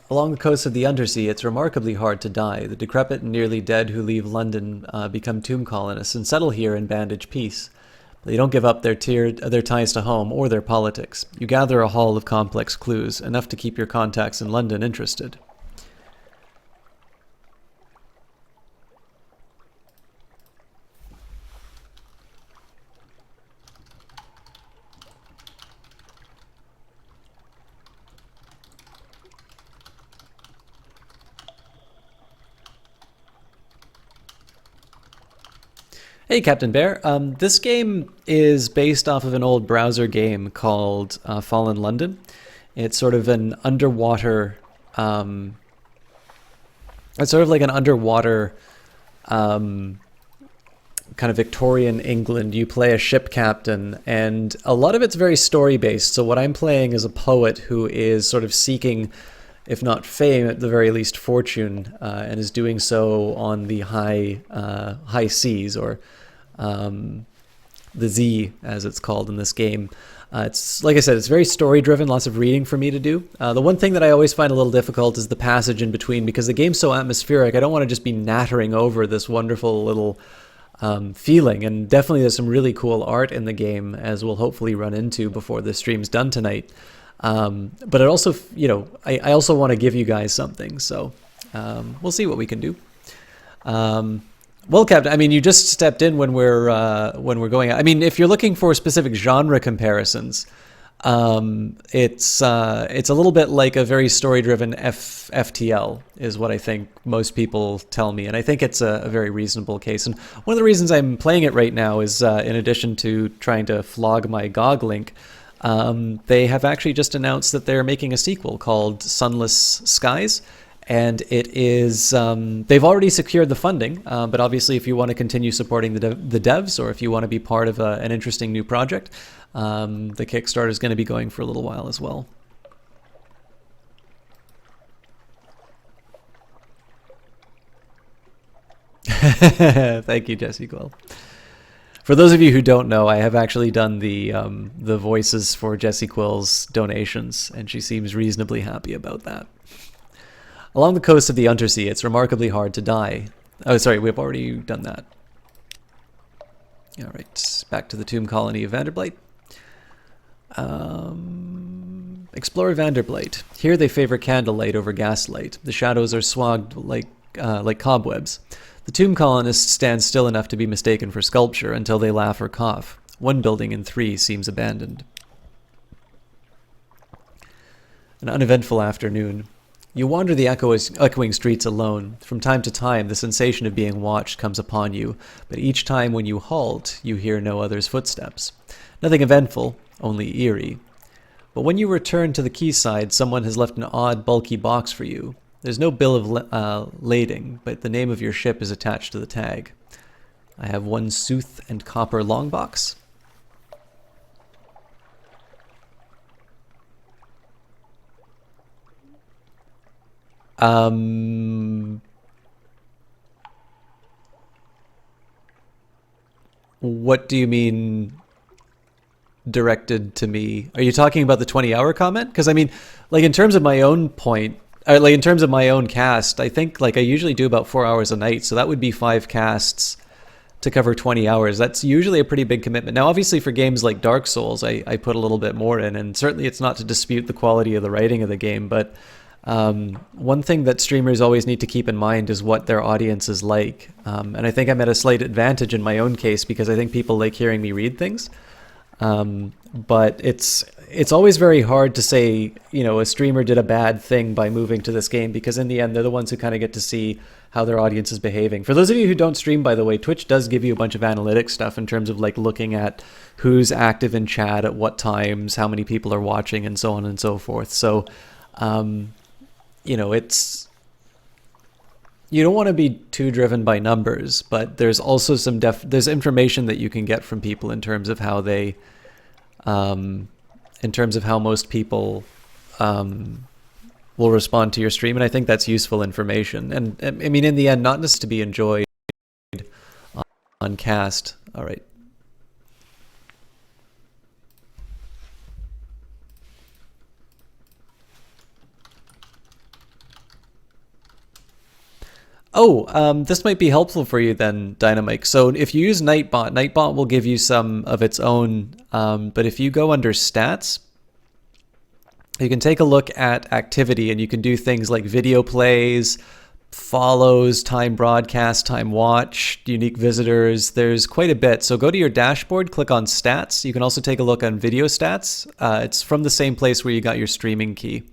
Along the coast of the Undersea, it's remarkably hard to die. The decrepit and nearly dead who leave London become tomb colonists and settle here in bandaged peace. They don't give up their ties to home or their politics. You gather a haul of complex clues, enough to keep your contacts in London interested. Hey, Captain Bear. This game is based off of an old browser game called Fallen London. It's sort of an underwater. It's sort of like an underwater kind of Victorian England. You play a ship captain, and a lot of it's very story based. So what I'm playing is a poet who is sort of seeking, if not fame, at the very least fortune, and is doing so on the high seas, or the Z, as it's called in this game. It's like I said, it's very story driven, lots of reading for me to do. The one thing that I always find a little difficult is the passage in between, because the game's so atmospheric. I don't want to just be nattering over this wonderful little feeling. And definitely there's some really cool art in the game, as we'll hopefully run into before the stream's done tonight. But it also, I also want to give you guys something. So we'll see what we can do. Well, Captain, I mean, you just stepped in when we're going. I mean, if you're looking for specific genre comparisons, it's a little bit like a very story-driven FTL, is what I think most people tell me, and I think it's a very reasonable case. And one of the reasons I'm playing it right now is, in addition to trying to flog my GOG link, they have actually just announced that they're making a sequel called Sunless Skies. And it is, they've already secured the funding, but obviously if you want to continue supporting the devs, or if you want to be part of an interesting new project, the Kickstarter is going to be going for a little while as well. Thank you, Jesse Quill. For those of you who don't know, I have actually done the voices for Jesse Quill's donations, and she seems reasonably happy about that. Along the coast of the Undersea, it's remarkably hard to die. Oh, sorry, we've already done that. All right, back to the tomb colony of Vanderblight. Explore Vanderblight. Here they favor candlelight over gaslight. The shadows are swagged like cobwebs. The tomb colonists stand still enough to be mistaken for sculpture until they laugh or cough. One building in 3 seems abandoned. An uneventful afternoon. You wander the echoing streets alone. From time to time, the sensation of being watched comes upon you, but each time when you halt, you hear no other's footsteps. Nothing eventful, only eerie. But when you return to the quayside, someone has left an odd, bulky box for you. There's no bill of lading, but the name of your ship is attached to the tag. I have 1 Sooth and copper longbox. What do you mean directed to me? Are you talking about the 20-hour comment? Because I mean, like in terms of my own point, like in terms of my own cast, I think like I usually do about 4 hours a night, so that would be 5 casts to cover 20 hours. That's usually a pretty big commitment. Now, obviously for games like Dark Souls, I put a little bit more in, and certainly it's not to dispute the quality of the writing of the game, but one thing that streamers always need to keep in mind is what their audience is like. And I think I'm at a slight advantage in my own case because I think people like hearing me read things. But it's always very hard to say, a streamer did a bad thing by moving to this game, because in the end, they're the ones who kind of get to see how their audience is behaving. For those of you who don't stream, by the way, Twitch does give you a bunch of analytics stuff in terms of like looking at who's active in chat at what times, how many people are watching, and so on and so forth. So, it's, you don't want to be too driven by numbers, but there's also some there's information that you can get from people in terms of how they, in terms of how most people will respond to your stream, and I think that's useful information. And I mean, in the end, not just to be enjoyed on cast. All right. Oh, this might be helpful for you then, Dynamike. So if you use Nightbot, Nightbot will give you some of its own, but if you go under stats, you can take a look at activity and you can do things like video plays, follows, time broadcast, time watched, unique visitors. There's quite a bit. So go to your dashboard, click on stats. You can also take a look on video stats. It's from the same place where you got your streaming key.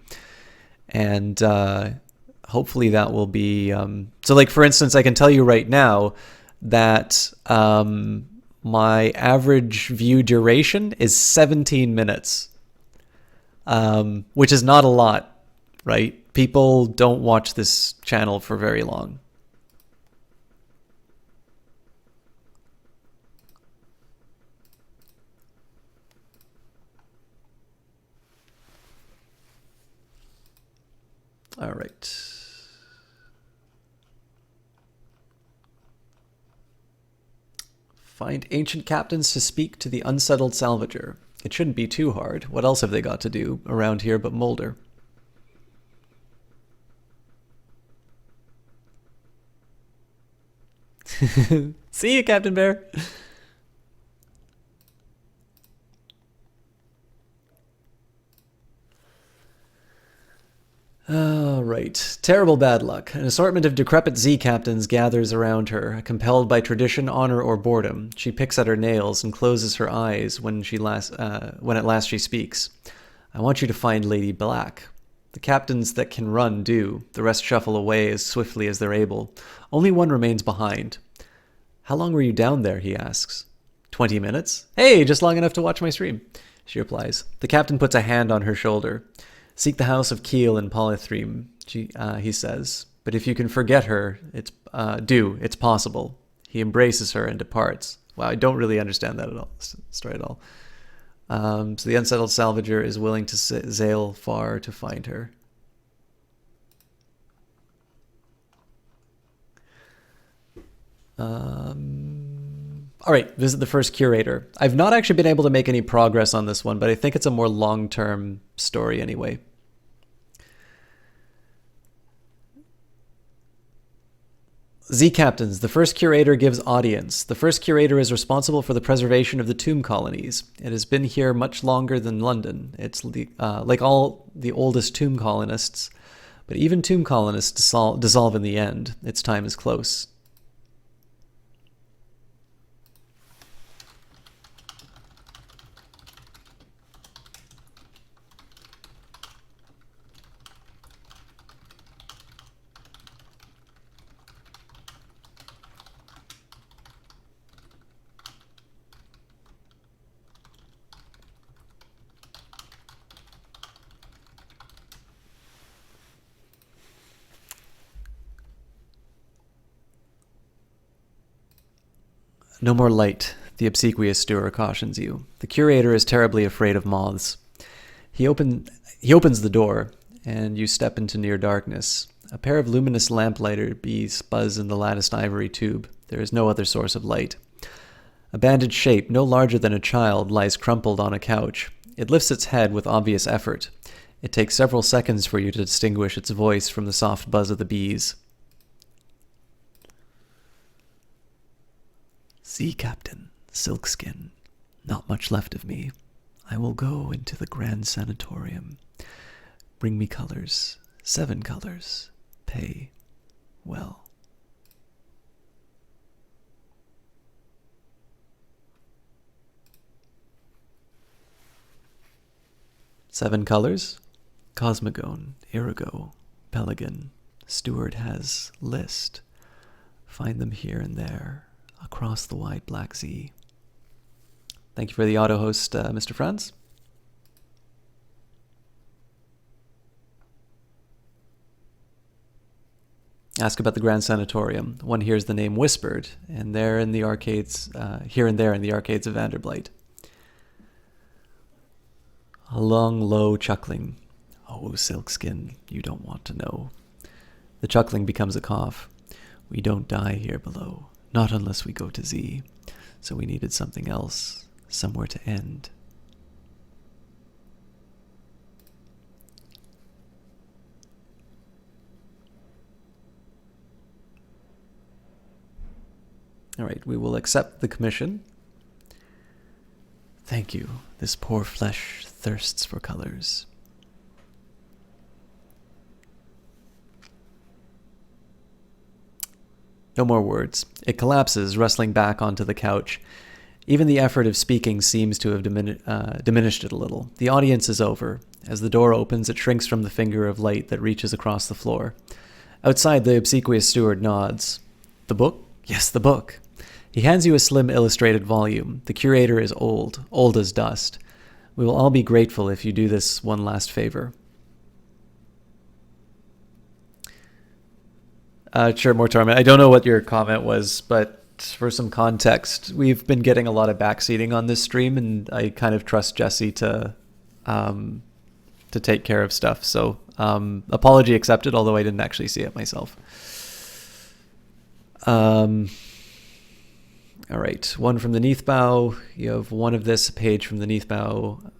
And hopefully that will be... so like, for instance, I can tell you right now that my average view duration is 17 minutes, which is not a lot, right? People don't watch this channel for very long. All right. Find ancient captains to speak to the unsettled salvager. It shouldn't be too hard. What else have they got to do around here but molder? See you, Captain Bear. All right. Terrible bad luck. An assortment of decrepit Z captains gathers around her, compelled by tradition, honor, or boredom. She picks at her nails and closes her eyes when at last she speaks. I want you to find Lady Black. The captains that can run do. The rest shuffle away as swiftly as they're able. Only one remains behind. How long were you down there, he asks. 20 minutes? Hey, just long enough to watch my stream, she replies. The captain puts a hand on her shoulder. Seek the house of Kiel and Polythreme, he says. But if you can forget her, it's possible. He embraces her and departs. Wow, I don't really understand that at all. Story at all. So the unsettled salvager is willing to sail far to find her. All right, visit the first curator. I've not actually been able to make any progress on this one, but I think it's a more long-term story anyway. Z Captains, the first curator gives audience. The first curator is responsible for the preservation of the tomb colonies. It has been here much longer than London. It's like all the oldest tomb colonists, but even tomb colonists dissolve in the end. Its time is close. No more light, the obsequious steward cautions you. The curator is terribly afraid of moths. He opens the door, and you step into near darkness. A pair of luminous lamplighter bees buzz in the latticed ivory tube. There is no other source of light. A bandaged shape, no larger than a child, lies crumpled on a couch. It lifts its head with obvious effort. It takes several seconds for you to distinguish its voice from the soft buzz of the bees. See, Captain, Silkskin, not much left of me. I will go into the Grand Sanatorium. Bring me colors, 7 colors. Pay well. Seven colors? Cosmogone, Irigo, Pelican. Steward has list. Find them here and there, across the wide Black Sea. Thank you for the auto host, Mr. Franz. Ask about the Grand Sanatorium. One hears the name whispered, and there in the arcades, here and there in the arcades of Vanderblight. A long, low chuckling. Oh, Silkskin, you don't want to know. The chuckling becomes a cough. We don't die here below, not unless we go to Z. So we needed something else, somewhere to end. right, we will accept the commission. Thank you. This poor flesh thirsts for colors. No more words. It collapses, rustling back onto the couch. Even the effort of speaking seems to have diminished it a little. The audience is over. As the door opens, it shrinks from the finger of light that reaches across the floor. Outside, the obsequious steward nods. The book? Yes, the book. He hands you a slim illustrated volume. The curator is old as dust. We will all be grateful if you do this one last favor. Sure, more torment. I don't know what your comment was, but for some context, we've been getting a lot of backseating on this stream, and I kind of trust Jesse to take care of stuff. So apology accepted, although I didn't actually see it myself. All right, one from the Neathbow. You have one of this, a page from the Neathbow.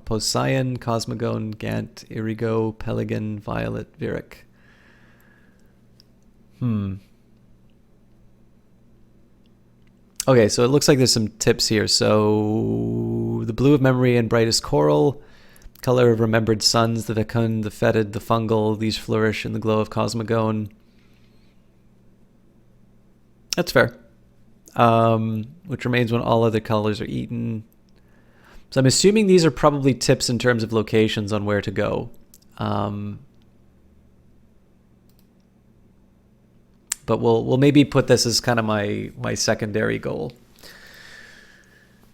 Procyon, Cosmogone, Gant, Irigo, Pelican, Violet, Vieric. Okay, so it looks like there's some tips here. So the blue of memory and brightest coral, color of remembered suns, the vicun, the fetid, the fungal, these flourish in the glow of Cosmogone. That's fair. Which remains when all other colors are eaten. So I'm assuming these are probably tips in terms of locations on where to go. But we'll maybe put this as kind of my secondary goal.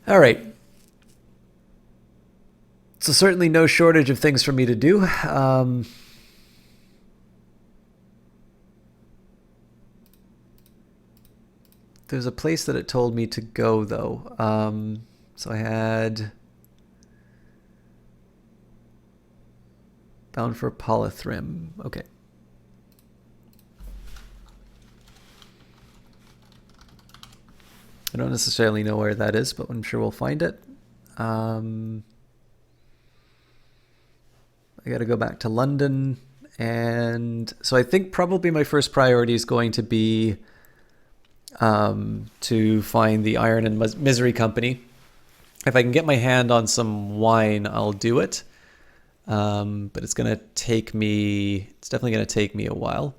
All right. So certainly no shortage of things for me to do. There's a place that it told me to go, though. So I had bound for Polythrim. Okay. I don't necessarily know where that is, but I'm sure we'll find it. I got to go back to London. And so I think probably my first priority is going to be to find the Iron and Misery Company. If I can get my hand on some wine, I'll do it. But it's definitely going to take me a while.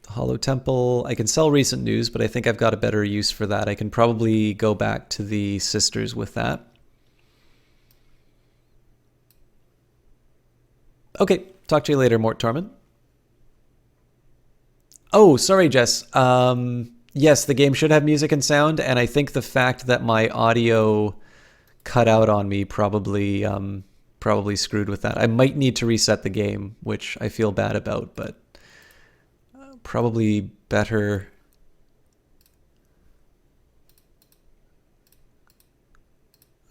Hollow Temple. I can sell recent news, but I think I've got a better use for that. I can probably go back to the sisters with that. Okay, talk to you later, Mort Torment. Oh, sorry, Jess. Yes, the game should have music and sound, and I think the fact that my audio cut out on me probably screwed with that. I might need to reset the game, which I feel bad about, but probably better.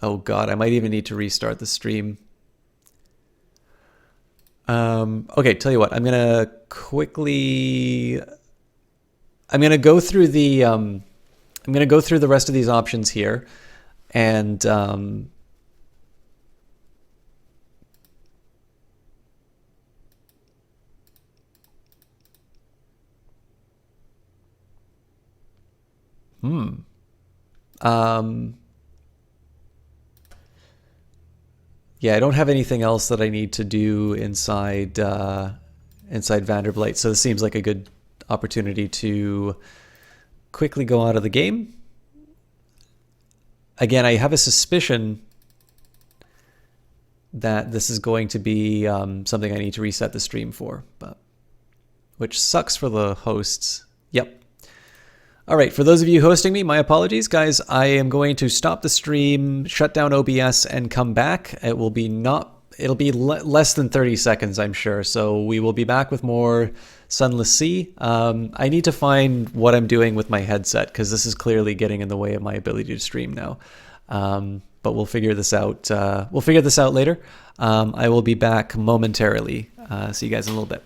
Oh God, I might even need to restart the stream. Okay, tell you what, I'm gonna go through the rest of these options here, and yeah, I don't have anything else that I need to do inside Vanderblight, so this seems like a good opportunity to quickly go out of the game. Again, I have a suspicion that this is going to be something I need to reset the stream for, which sucks for the hosts. Yep. All right, for those of you hosting me, my apologies, guys. I am going to stop the stream, shut down OBS, and come back. It'll be less than 30 seconds, I'm sure. So we will be back with more Sunless Sea. I need to find what I'm doing with my headset, because this is clearly getting in the way of my ability to stream now. But we'll figure this out. We'll figure this out later. I will be back momentarily. See you guys in a little bit.